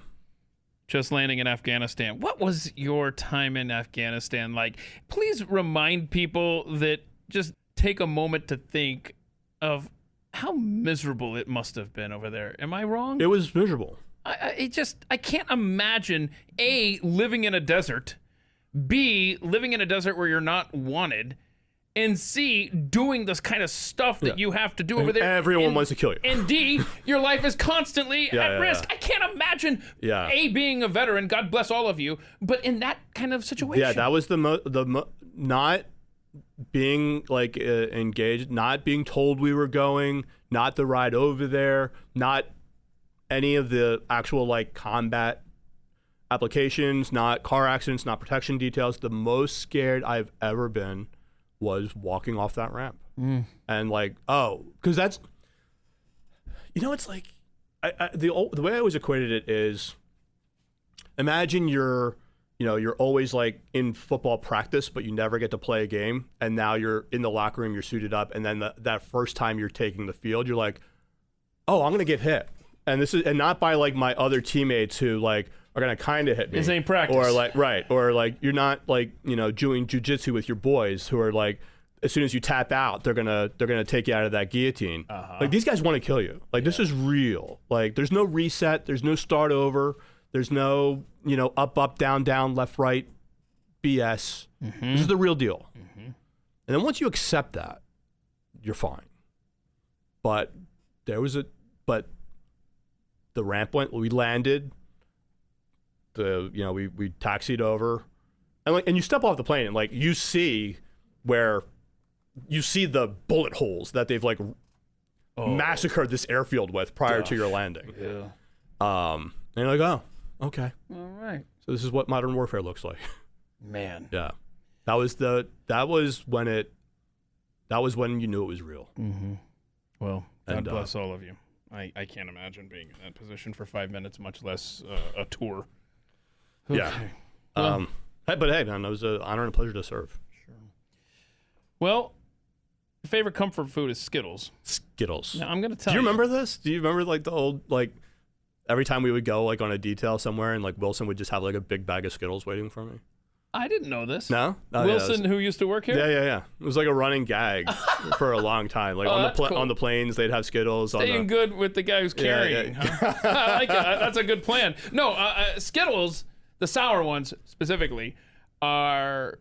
Just landing in Afghanistan. What was your time in Afghanistan like? Please remind people that just take a moment to think of how miserable it must have been over there. Am I wrong? It was miserable. I can't imagine, A, living in a desert, B, living in a desert where you're not wanted, and C, doing this kind of stuff that you have to do over there. Everyone wants to kill you. And D, your life is constantly at risk. I can't imagine, A, being a veteran, God bless all of you, but in that kind of situation. Yeah, that was not being like engaged, not being told we were going, not the ride over there, not any of the actual like combat applications, not car accidents, not protection details. The most scared I've ever been was walking off that ramp. And like, because that's, it's like, the way I always equated it is, imagine you're always like in football practice, but you never get to play a game. And now you're in the locker room, you're suited up. And then that first time you're taking the field, you're like, oh, I'm going to get hit. And not by like my other teammates who like are going to kind of hit me. This ain't practice. Or like, right. Or like, you're not like, doing jujitsu with your boys who are like, as soon as you tap out, they're gonna take you out of that guillotine. Like these guys want to kill you. Like this is real. Like there's no reset. There's no start over. There's no, up, down, left, right, BS. Mm-hmm. This is the real deal. Mm-hmm. And then once you accept that, you're fine. But the ramp we landed, we taxied over, and you step off the plane and like you see the bullet holes that they've like massacred this airfield with prior to your landing. Yeah. And you're like, oh, okay. All right. So this is what modern warfare looks like. Man. Yeah. That was when you knew it was real. Mm-hmm. Well, God bless all of you. I can't imagine being in that position for 5 minutes, much less a tour. Okay. Yeah. But hey, man, it was an honor and a pleasure to serve. Sure. Well, favorite comfort food is Skittles. Skittles. Now, I'm going to tell you. Do you remember this? Do you remember like the old, like every time we would go like on a detail somewhere and like Wilson would just have like a big bag of Skittles waiting for me? I didn't know this. No? Wilson, who used to work here? Yeah. It was like a running gag for a long time. Like on the planes, they'd have Skittles. Staying good with the guy who's carrying. Yeah. Huh? I like it. That's a good plan. No, Skittles, the sour ones specifically, are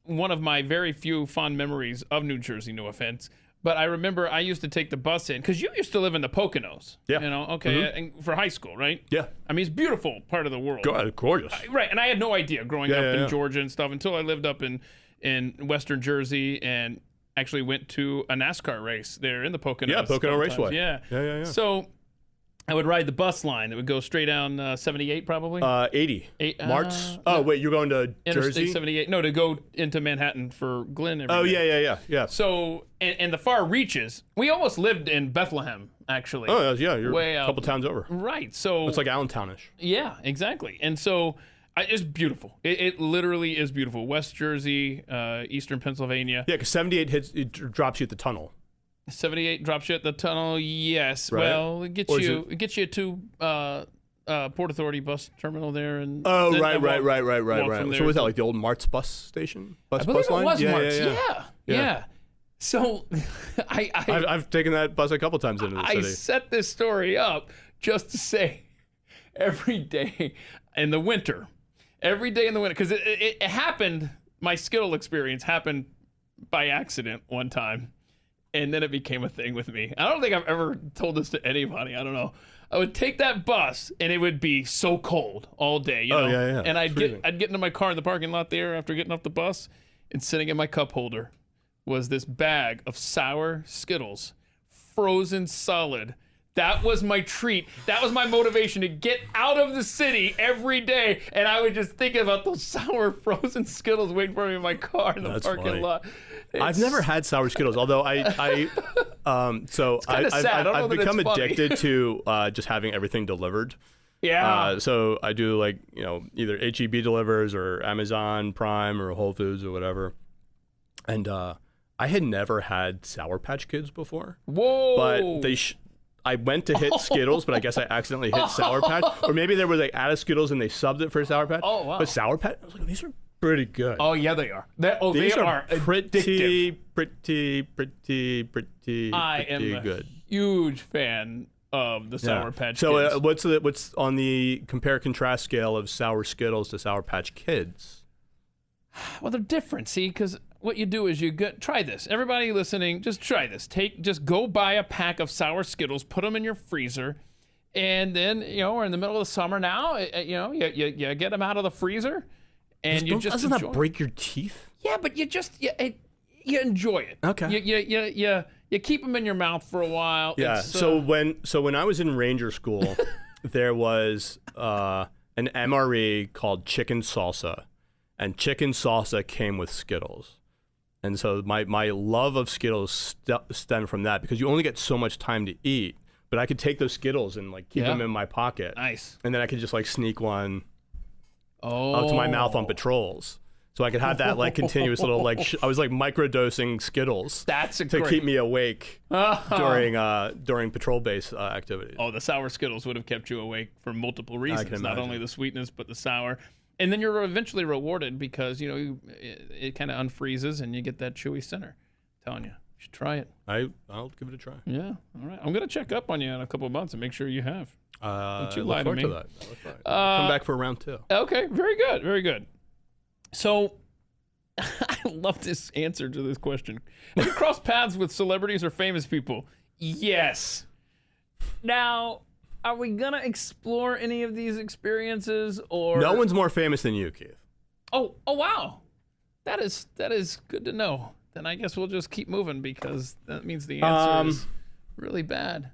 one of my very few fond memories of New Jersey, no offense. But I remember I used to take the bus in, because you used to live in the Poconos. Yeah. And for high school, right? Yeah. I mean, it's a beautiful part of the world. Gorgeous. Right, and I had no idea growing up in Georgia and stuff until I lived up in Western Jersey and actually went to a NASCAR race there in the Poconos. Yeah, Pocono Raceway. Yeah. So I would ride the bus line that would go straight down 78 probably. 80. Marts. Wait, you're going to Interstate Jersey? 78. No, to go into Manhattan for Glenn every day. Yeah. So, and the far reaches, we almost lived in Bethlehem, actually. Oh, yeah, you're way a couple towns over. Right, so. It's like Allentownish. Yeah, exactly. And so, it's beautiful. It literally is beautiful. West Jersey, Eastern Pennsylvania. Yeah, because 78 drops you at the tunnel. 78 drops you at the tunnel. Yes. Right. Well, it gets you to Port Authority bus terminal there, and right. So there. was that like the old Mart's bus station? I believe it was Mart's. Yeah. So I've taken that bus a couple times into the city. I set this story up just to say every day in the winter, because it happened, my Skittle experience happened by accident one time, and then it became a thing with me. I don't think I've ever told this to anybody. I don't know. I would take that bus, and it would be so cold all day, you know? Yeah. And I'd get into my car in the parking lot there after getting off the bus, and sitting in my cup holder was this bag of sour Skittles, frozen solid. That was my treat. That was my motivation to get out of the city every day. And I would just think about those sour frozen Skittles waiting for me in my car in the parking lot. I've never had sour Skittles, although I've become addicted to just having everything delivered. Yeah. So I do like, either HEB delivers or Amazon Prime or Whole Foods or whatever. And I had never had Sour Patch Kids before. Whoa. But I went to hit Skittles, but I guess I accidentally hit Sour Patch. Or maybe they were like out of Skittles and they subbed it for Sour Patch. Oh, wow. But Sour Patch, I was like, these are pretty good. Oh, yeah, they are. They are pretty I am good. A huge fan of the Sour Patch Kids. So what's on the compare contrast scale of sour Skittles to Sour Patch Kids? Well, they're different, see, because what you do is try this. Everybody listening, just try this. Just go buy a pack of sour Skittles, put them in your freezer, and then, we're in the middle of the summer now, you get them out of the freezer, and doesn't that break your teeth? Yeah, but you enjoy it. Okay. You keep them in your mouth for a while. Yeah. So when I was in Ranger School, there was an MRE called Chicken Salsa, and Chicken Salsa came with Skittles. And so my love of Skittles stemmed from that, because you only get so much time to eat. But I could take those Skittles and keep them in my pocket. Nice. And then I could just sneak one up to my mouth on patrols. So I could have that continuous little I was microdosing Skittles. To keep me awake during patrol base activities. Oh, the sour Skittles would have kept you awake for multiple reasons. Not only the sweetness, but the sour. And then you're eventually rewarded because, it kind of unfreezes and you get that chewy center. I'm telling you should try it. I'll give it a try. Yeah. All right. I'm going to check up on you in a couple of months and make sure you have. Don't you lie to me. That. Come back for round 2. Okay. Very good. Very good. So I love this answer to this question. Have you crossed paths with celebrities or famous people? Yes. Now, are we going to explore any of these experiences or? No one's more famous than you, Keith. Oh, wow. That is good to know. Then I guess we'll just keep moving because that means the answer is really bad.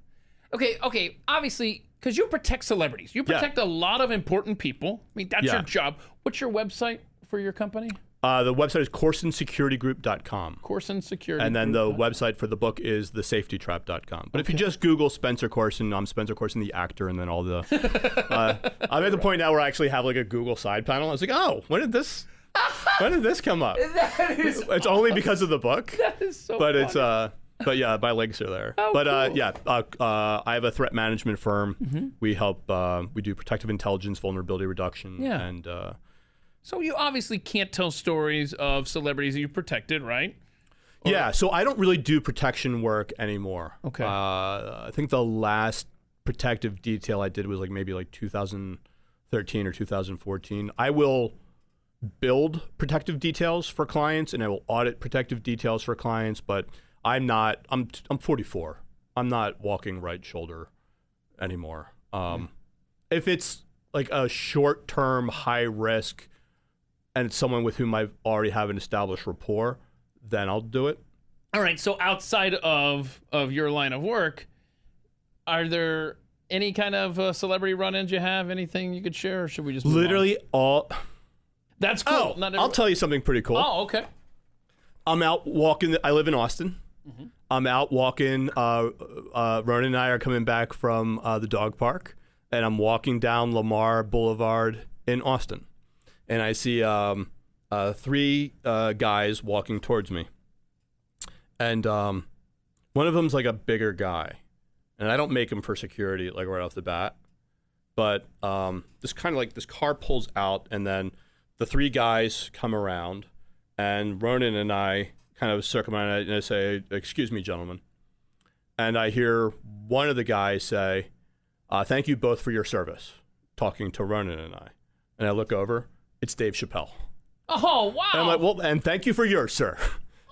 Okay. Obviously, because you protect celebrities. You protect a lot of important people. I mean, that's your job. What's your website for your company? The website is CoursenSecurityGroup.com. Coursen Security. And then the website for the book is thesafetytrap.com. But if you just Google Spencer Coursen, I'm Spencer Coursen, the actor, and then all the... I'm at the point now where I actually have a Google side panel. I was like, oh, when did this come up? It's only because of the book. That is so But funny. But yeah, my links are there. Oh, but cool. I have a threat management firm. Mm-hmm. We help, we do protective intelligence, vulnerability reduction. Yeah. And... So you obviously can't tell stories of celebrities that you protected, right? Yeah, so I don't really do protection work anymore. Okay. I think the last protective detail I did was maybe 2013 or 2014. I will build protective details for clients and I will audit protective details for clients, but I'm 44. I'm not walking right shoulder anymore. If it's a short-term, high-risk and it's someone with whom I already have an established rapport, then I'll do it. All right. So outside of your line of work, are there any kind of celebrity run-ins you have? Anything you could share, or should we just move literally on? all? That's cool. I'll tell you something pretty cool. Oh, okay. I'm out walking. I live in Austin. Mm-hmm. I'm out walking. Ronan and I are coming back from the dog park, and I'm walking down Lamar Boulevard in Austin. And I see 3 guys walking towards me. And one of them's a bigger guy. And I don't make him for security, right off the bat. But this kind of this car pulls out, and then the 3 guys come around. And Ronan and I kind of circumvent, and I say, "Excuse me, gentlemen," and I hear one of the guys say, "Thank you both for your service," talking to Ronin and I look over, it's Dave Chappelle. Oh, wow. And I'm like, well, and thank you for yours, sir.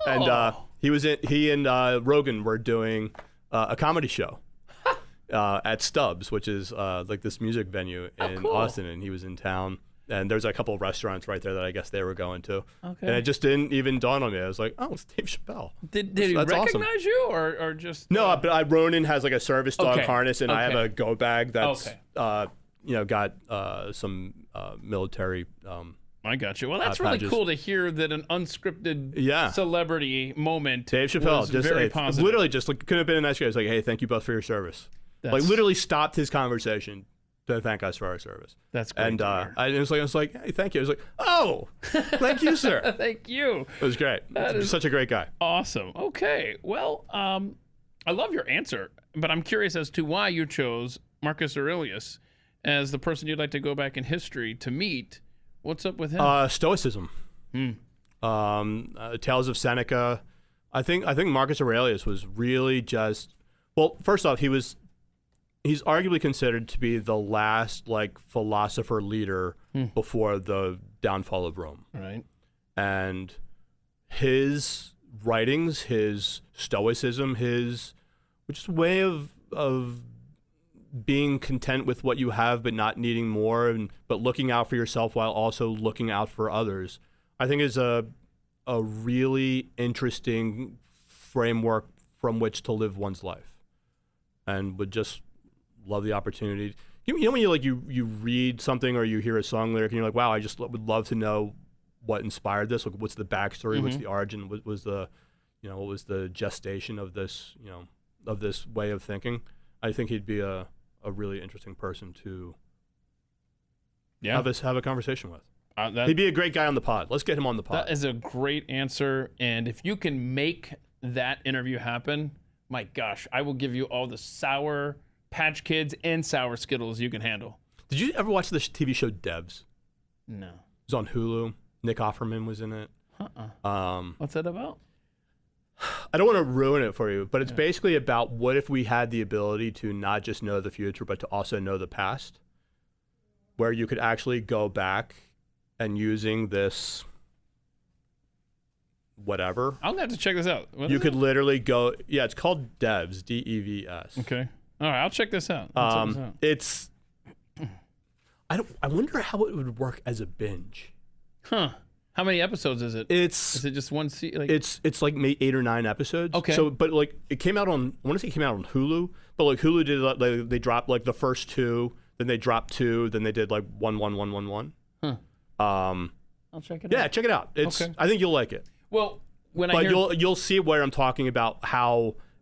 Oh. And he and Rogan were doing a comedy show at Stubbs, which is like this music venue in Austin, and he was in town. And there's a couple of restaurants right there that I guess they were going to. Okay. And it just didn't even dawn on me. I was like, oh, it's Dave Chappelle. Did he recognize awesome. You or just? No, but Ronin has like a service dog harness, and I have a go bag that's, got some military. I got you. Well, that's really cool to hear that an unscripted celebrity moment. Dave Chappelle, was just very positive. Literally just like, could have been a nice guy. He's like, hey, thank you both for your service. Like literally stopped his conversation to thank us for our service. That's great. And I was like, hey, thank you. I was like, oh, thank you, sir. Thank you. It was great. He's such a great guy. Awesome. Okay. Well, I love your answer, but I'm curious as to why you chose Marcus Aurelius as the person you'd like to go back in history to meet. What's up with him? Stoicism. Tales of Seneca. I think Marcus Aurelius was really just, well, first off, he's arguably considered to be the last like philosopher leader before the downfall of Rome. Right. And his writings, his stoicism, his just way of being content with what you have but not needing more, but looking out for yourself while also looking out for others, I think is a really interesting framework from which to live one's life, and would just love the opportunity. You know when you read something or you hear a song lyric and you're like, wow, I just would love to know what inspired this. Like, what's the backstory? What's the origin? What was the gestation of this? Of this way of thinking. I think he'd be a really interesting person to have a conversation with. He'd be a great guy on the pod. Let's get him on the pod. That is a great answer. And if you can make that interview happen, my gosh, I will give you all the Sour Patch Kids and Sour Skittles you can handle. Did you ever watch the TV show Devs? No. It was on Hulu. Nick Offerman was in it. What's that about? I don't want to ruin it for you, but it's basically about what if we had the ability to not just know the future, but to also know the past, where you could actually go back and using this whatever. I'm going to have to check this out. You could literally go, it's called Devs, DEVS. Okay. All right, I'll check this out. It's, I wonder how it would work as a binge. Huh. How many episodes is it? Is it just one season? Like... It's like maybe 8 or 9 episodes. Okay. So, but like it came out on, I want to say it came out on Hulu, but like Hulu did, they dropped like the first 2, then they dropped 2, then they did like 1. Huh. I'll check it out. Yeah, check it out. I think you'll like it. Well, you'll see where I'm talking about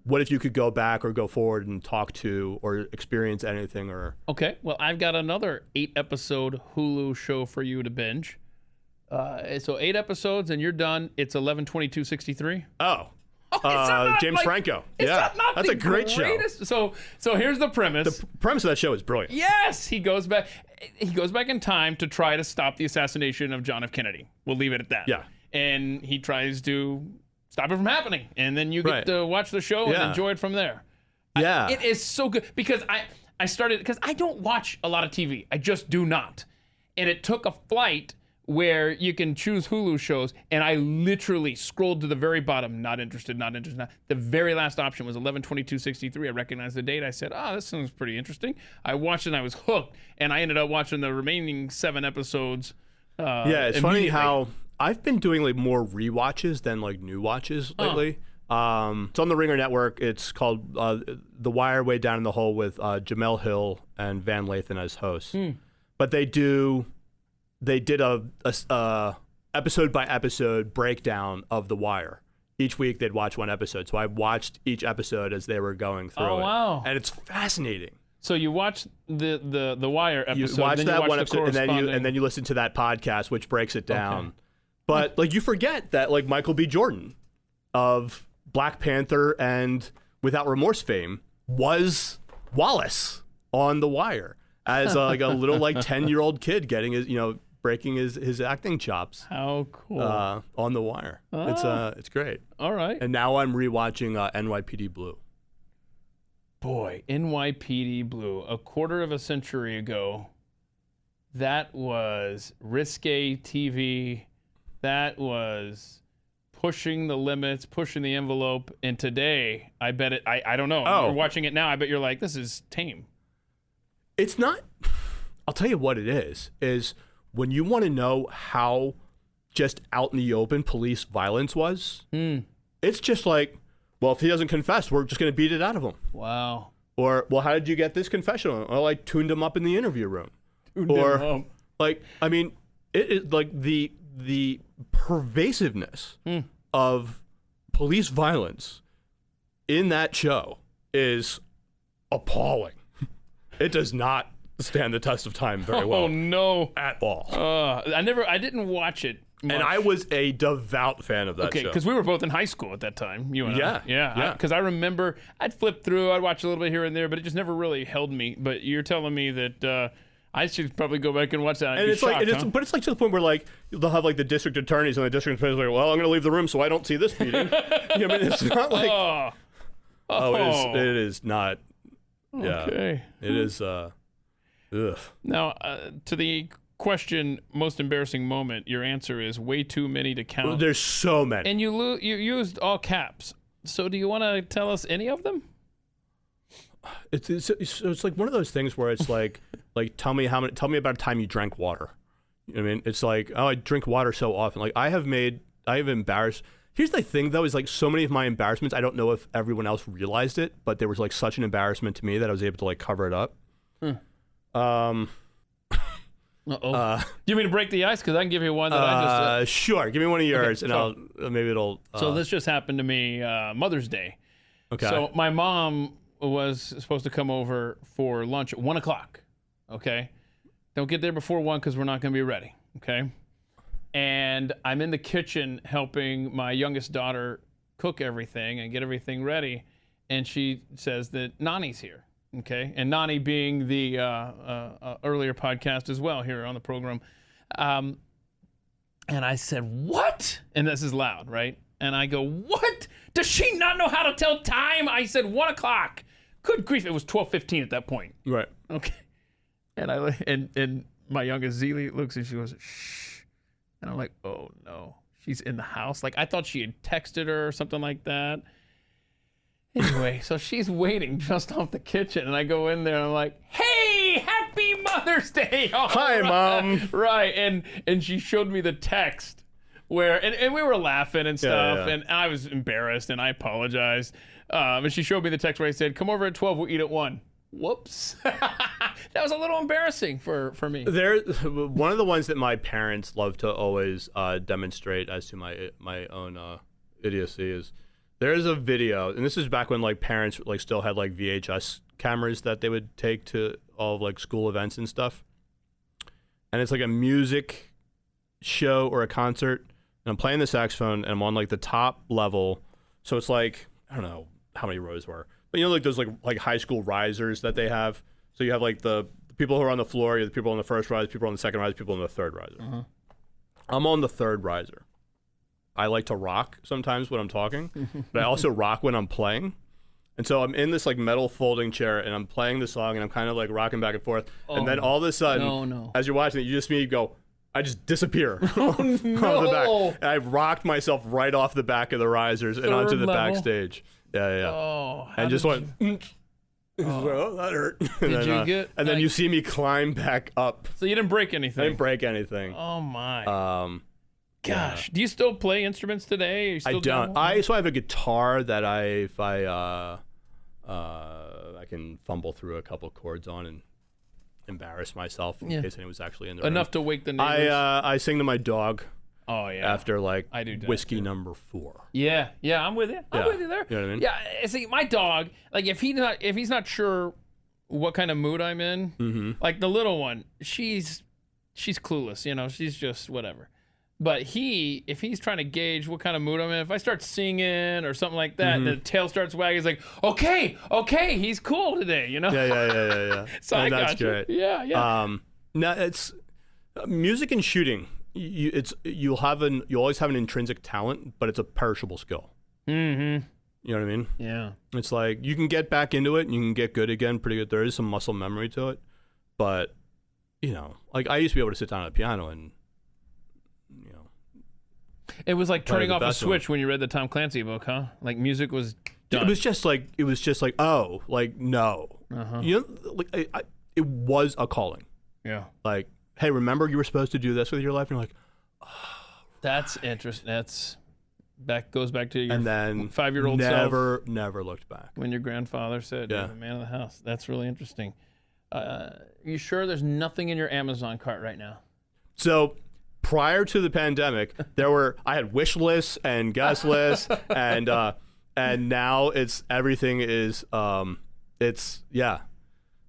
what if you could go back or go forward and talk to or experience anything or. Okay. Well, I've got another 8-episode Hulu show for you to binge. So 8 episodes and you're done. It's 11/22/63. Oh. James Franco. That's a great show. So here's the premise. The premise of that show is brilliant. Yes, he goes back in time to try to stop the assassination of John F. Kennedy. We'll leave it at that. Yeah. And he tries to stop it from happening, and then you get to watch the show and enjoy it from there. Yeah. It is so good because I started because I don't watch a lot of TV. I just do not, and it took a flight where you can choose Hulu shows, and I literally scrolled to the very bottom, not interested. The very last option was 11/22/63. I recognized the date. I said, this sounds pretty interesting. I watched it, and I was hooked, and I ended up watching the remaining 7 episodes. It's funny how I've been doing like more rewatches than like new watches lately. It's on the Ringer Network. It's called The Wire Way Down in the Hole with Jamel Hill and Van Lathan as hosts. But they did a episode by episode breakdown of The Wire. Each week they'd watch one episode. So I watched each episode as they were going through it. Oh, wow. And it's fascinating. So you watch the Wire episode, you watch then that you watch one the episode, and then you listen to that podcast, which breaks it down. Okay. But like you forget that like Michael B. Jordan of Black Panther and Without Remorse fame was Wallace on The Wire as like a little like 10-year-old kid getting his breaking his acting chops. How cool. On The Wire. It's great. All right. And now I'm rewatching NYPD Blue. Boy, NYPD Blue, a quarter of a century ago, that was risque TV. That was pushing the limits, pushing the envelope. And today, I bet it, I don't know. Oh. You're watching it now, I bet you're like, this is tame. It's not, I'll tell you what it is when you want to know how just out in the open police violence was, it's just like, well, if he doesn't confess, we're just going to beat it out of him. Wow. Or, well, how did you get this confession? Well, I tuned him up in the interview room. Like, I mean, it like the pervasiveness of police violence in that show is appalling. It does not stand the test of time very well. Oh no, at all. I didn't watch it much. And I was a devout fan of that show. Okay, because we were both in high school at that time. You and I. Yeah. Yeah. Because I remember I'd flip through, I'd watch a little bit here and there, but it just never really held me. But you're telling me that I should probably go back and watch that. And it's shocked, like, but it's like to the point where like they'll have like the district attorneys and the district attorneys are like, well, I'm going to leave the room so I don't see this meeting. You know, I mean, it's not like, it is not. Yeah, okay. It is. Ugh. Now, to the question, most embarrassing moment, your answer is way too many to count. Well, there's so many. And you used all caps. So do you want to tell us any of them? It's like one of those things where it's like tell me about a time you drank water. You know what I mean? It's like, oh, I drink water so often. Like I have embarrassed. Here's the thing though, is like so many of my embarrassments, I don't know if everyone else realized it, but there was like such an embarrassment to me that I was able to like cover it up. Uh-oh. Do you mean to break the ice? Because I can give you one that I just... Sure, give me one of yours, okay, and maybe it'll... So this just happened to me Mother's Day. Okay. So my mom was supposed to come over for lunch at 1 o'clock, okay? Don't get there before 1 because we're not going to be ready, okay? And I'm in the kitchen helping my youngest daughter cook everything and get everything ready, and she says that Nani's here. Okay, and Nani being the earlier podcast as well here on the program. And I said, what? And this is loud, right? And I go, what? Does she not know how to tell time? I said 1 o'clock. Good grief, it was 12:15 at that point. Right. Okay. And my youngest Zelie looks and she goes, shh. And I'm like, oh no, she's in the house. Like I thought she had texted her or something like that. Anyway, so she's waiting just off the kitchen, and I go in there, and I'm like, hey, happy Mother's Day. Hi, Mom. Right, and she showed me the text where, and we were laughing and stuff, Yeah. and I was embarrassed, and I apologized. And she showed me the text where I said, come over at 12, we'll eat at 1. Whoops. That was a little embarrassing for me. One of the ones that my parents love to always demonstrate as to my own idiocy is, there's a video, and this is back when like parents like still had like VHS cameras that they would take to all of like school events and stuff. And it's like a music show or a concert, and I'm playing the saxophone, and I'm on like the top level. So it's like, I don't know how many rows were, but you know, like those like high school risers that they have. So you have like the people who are on the floor, you have the people on the first rise, people on the second rise, people on the third riser. Uh-huh. I'm on the third riser. I like to rock sometimes when I'm talking, but I also rock when I'm playing. And so I'm in this like metal folding chair, and I'm playing the song, and I'm kind of like rocking back and forth. And then all of a sudden, as you're watching it, you just see me go, I just disappear off the back. And I've rocked myself right off the back of the risers and onto the backstage. Yeah. Oh, and just went, oh, that hurt. And then you see me climb back up. So you didn't break anything? I didn't break anything. Oh, my. Gosh, do you still play instruments today? I don't. I have a guitar that I can fumble through a couple chords on and embarrass myself in case anyone's actually in the room. Enough to wake the neighbors. I sing to my dog. Oh yeah. After like I do whiskey number 4. Yeah, I'm with you. I'm with you there. You know what I mean? Yeah, see, my dog, like if he's not sure what kind of mood I'm in, like the little one, she's clueless. You know, she's just whatever. But if he's trying to gauge what kind of mood I'm in, if I start singing or something like that, the tail starts wagging. He's like, okay, he's cool today, you know? Yeah. So I that's got you. great. Yeah. No, Music and shooting, you'll always have an intrinsic talent, but it's a perishable skill. Mm-hmm. You know what I mean? Yeah. It's like you can get back into it and you can get good again, pretty good. There is some muscle memory to it, but like I used to be able to sit down at a piano and It was like turning the off a best switch when you read the Tom Clancy book, huh? Like music was done. It was just like oh, like no, like it was a calling. Yeah. Like, hey, remember you were supposed to do this with your life, and you're like, that's interesting. Goes back to your and then 5-year-old self. Never looked back. When your grandfather said, "You're the man of the house." That's really interesting. You sure there's nothing in your Amazon cart right now? So prior to the pandemic, I had wish lists and guest lists, and now everything is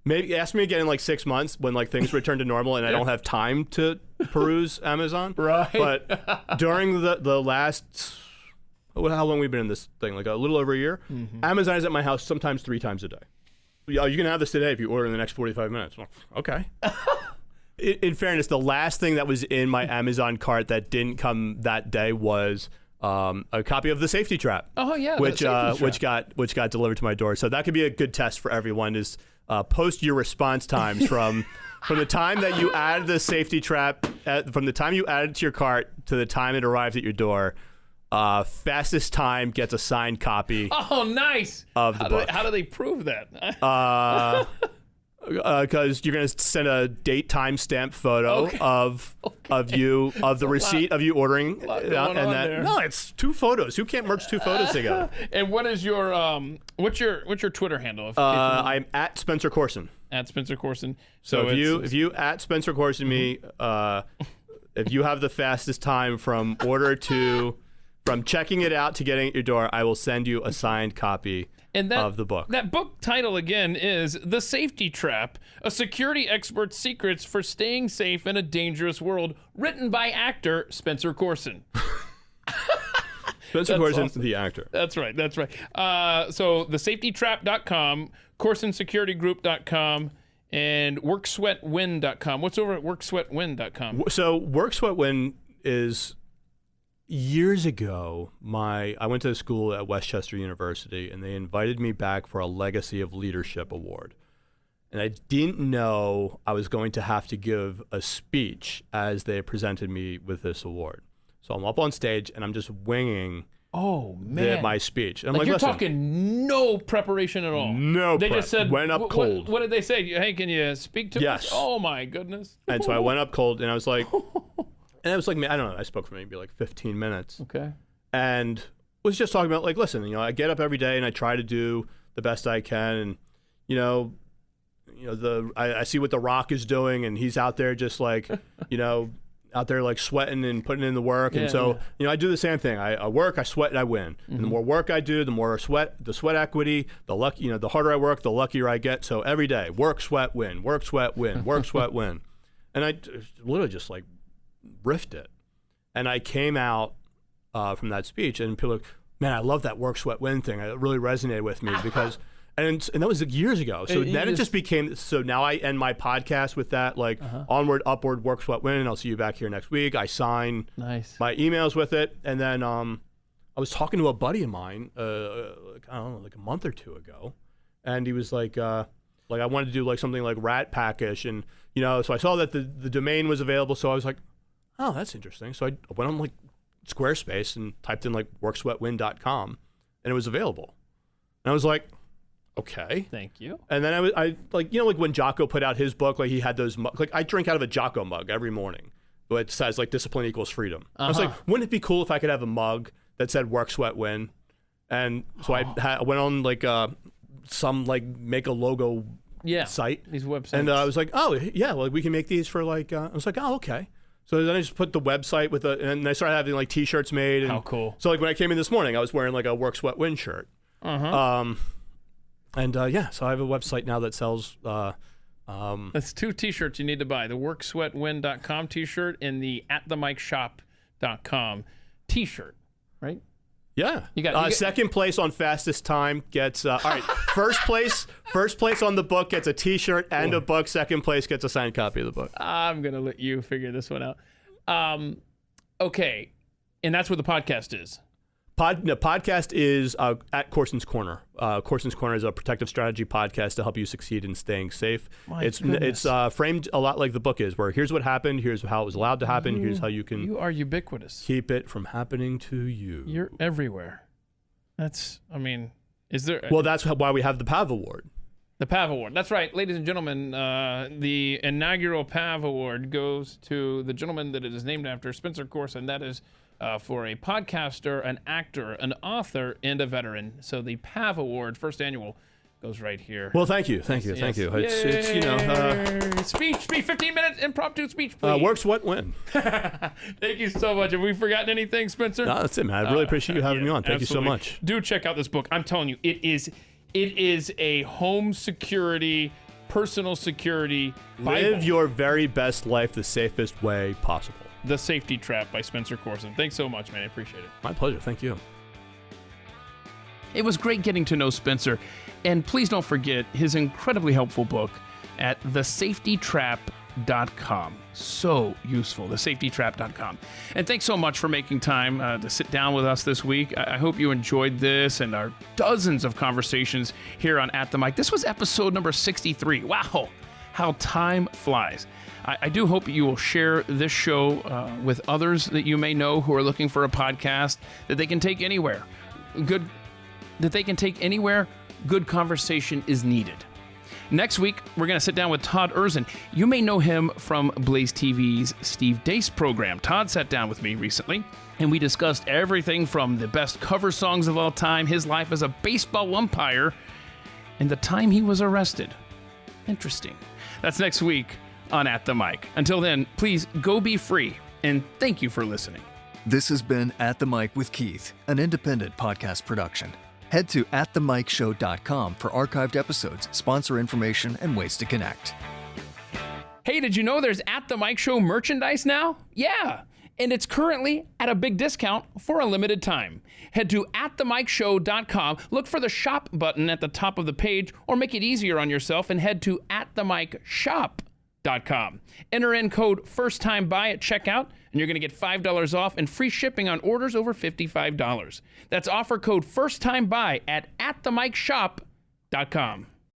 Maybe ask me again in like 6 months when like things return to normal and I don't have time to peruse Amazon. Right. But during the last, how long we've been in this thing? Like a little over a year. Mm-hmm. Amazon is at my house sometimes 3 times a day. You can have this today if you order in the next 45 minutes. Well, okay. In fairness, the last thing that was in my Amazon cart that didn't come that day was a copy of The Safety Trap. Oh yeah, which got delivered to my door. So that could be a good test for everyone. Is post your response times from the time that you added the Safety Trap, from the time you added it to your cart to the time it arrived at your door. Fastest time gets a signed copy. Oh, nice! Of the book. How do they prove that? Because you're gonna send a date timestamp photo of the receipt of you ordering, no, it's 2 photos. Who can't merge 2 photos together? And what is your what's your Twitter handle? I'm at Spencer Coursen. At Spencer Coursen. So if you at Spencer Coursen me, if you have the fastest time from checking it out to getting it at your door, I will send you a signed copy of the book. That book title again is The Safety Trap, a security expert's secrets for staying safe in a dangerous world, written by actor Spencer Coursen. Spencer Coursen, awesome. the actor. That's right. So thesafetytrap.com, CoursenSecurityGroup.com, and WorkSweatWin.com. What's over at WorkSweatWin.com? So WorkSweatWin is... Years ago, I went to school at Westchester University, and they invited me back for a Legacy of Leadership award. And I didn't know I was going to have to give a speech as they presented me with this award. So I'm up on stage, and I'm just winging my speech. And I'm like, you're listen, talking no preparation at all. No They prep. just said, went up cold. What did they say? Hey, can you speak to Yes. us? Oh, my goodness. And so I went up cold, and I was like... And it was like, I don't know, I spoke for maybe like 15 minutes. Okay. And was just talking about like, listen, I get up every day and I try to do the best I can. And, I see what The Rock is doing, and he's out there just like, out there like sweating and putting in the work. And so, I do the same thing. I work, I sweat, and I win. Mm-hmm. And the more work I do, the more the sweat equity, the harder I work, the luckier I get. So every day, work, sweat, win, work, sweat, win, work, sweat, win. And I literally just like, riffed it. And I came out from that speech, and people were like, man, I love that work, sweat, win thing. It really resonated with me because, and that was like years ago. So then it just became, so now I end my podcast with that, like onward, upward, work, sweat, win. And I'll see you back here next week. I sign my emails with it. And then I was talking to a buddy of mine, I don't know, like a month or 2 ago. And he was like I wanted to do like something like Rat Pack-ish. And, so I saw that the domain was available. So I was like, oh, that's interesting. So I went on like Squarespace and typed in like worksweatwin.com, and it was available. And I was like, okay. Thank you. And then I like, like when Jocko put out his book, like he had those, like I drink out of a Jocko mug every morning, but it says like discipline equals freedom. I was like, wouldn't it be cool if I could have a mug that said work, sweat, win? And so I went on like some like make a logo site. These websites. And I was like, oh yeah, well we can make these for like, I was like, oh, okay. So then I just put the website and I started having like T-shirts made. And how cool! So like when I came in this morning, I was wearing like a Work Sweat Win shirt. So I have a website now that sells. That's 2 T-shirts you need to buy: the WorkSweatWin.com T-shirt and the AtTheMikeShop.com T-shirt, right? Yeah. You got second place on fastest time gets all right. First place on the book gets a T-shirt and a book. Second place gets a signed copy of the book. I'm gonna let you figure this one out. Okay, and that's what the podcast is. Podcast is at Coursen's Corner. Coursen's Corner is a protective strategy podcast to help you succeed in staying safe. It's framed a lot like the book is, where here's what happened, here's how it was allowed to happen, here's how you can. You are ubiquitous. Keep it from happening to you. You're everywhere. Is there? Well, that's why we have the PAV Award. The PAV Award. That's right, ladies and gentlemen. The inaugural PAV Award goes to the gentleman that it is named after, Spencer Coursen. That is for a podcaster, an actor, an author, and a veteran. So the PAV Award, first annual, goes right here. Well, thank you. It's speech, 15-minute impromptu speech, please. Works what when. Thank you so much. Have we forgotten anything, Spencer? No, that's it, man. I really appreciate you having me on. Thank you so much. Do check out this book. I'm telling you, it is a home security, personal security Bible. Live your very best life the safest way possible. The Safety Trap by Spencer Coursen. Thanks so much, man. I appreciate it. My pleasure. Thank you. It was great getting to know Spencer. And please don't forget his incredibly helpful book at thesafetytrap.com. So useful, thesafetytrap.com. And thanks so much for making time to sit down with us this week. I hope you enjoyed this and our dozens of conversations here on At the Mic. This was episode number 63. Wow, how time flies. I do hope you will share this show with others that you may know who are looking for a podcast that they can take anywhere. Good conversation is needed. Next week, we're going to sit down with Todd Erzin. You may know him from Blaze TV's Steve Deace program. Todd sat down with me recently, and we discussed everything from the best cover songs of all time, his life as a baseball umpire, and the time he was arrested. Interesting. That's next week on At the Mic. Until then, please go be free, and thank you for listening. This has been At the Mic with Keith, an independent podcast production. Head to atthemicshow.com for archived episodes, sponsor information, and ways to connect. Hey, did you know there's At the Mic Show merchandise now? Yeah, and it's currently at a big discount for a limited time. Head to atthemicshow.com, look for the shop button at the top of the page, or make it easier on yourself and head to atthemicshop.com. Enter in code FIRSTTIMEBUY at checkout, and you're going to get $5 off and free shipping on orders over $55. That's offer code FIRSTTIMEBUY at atthemicshop.com.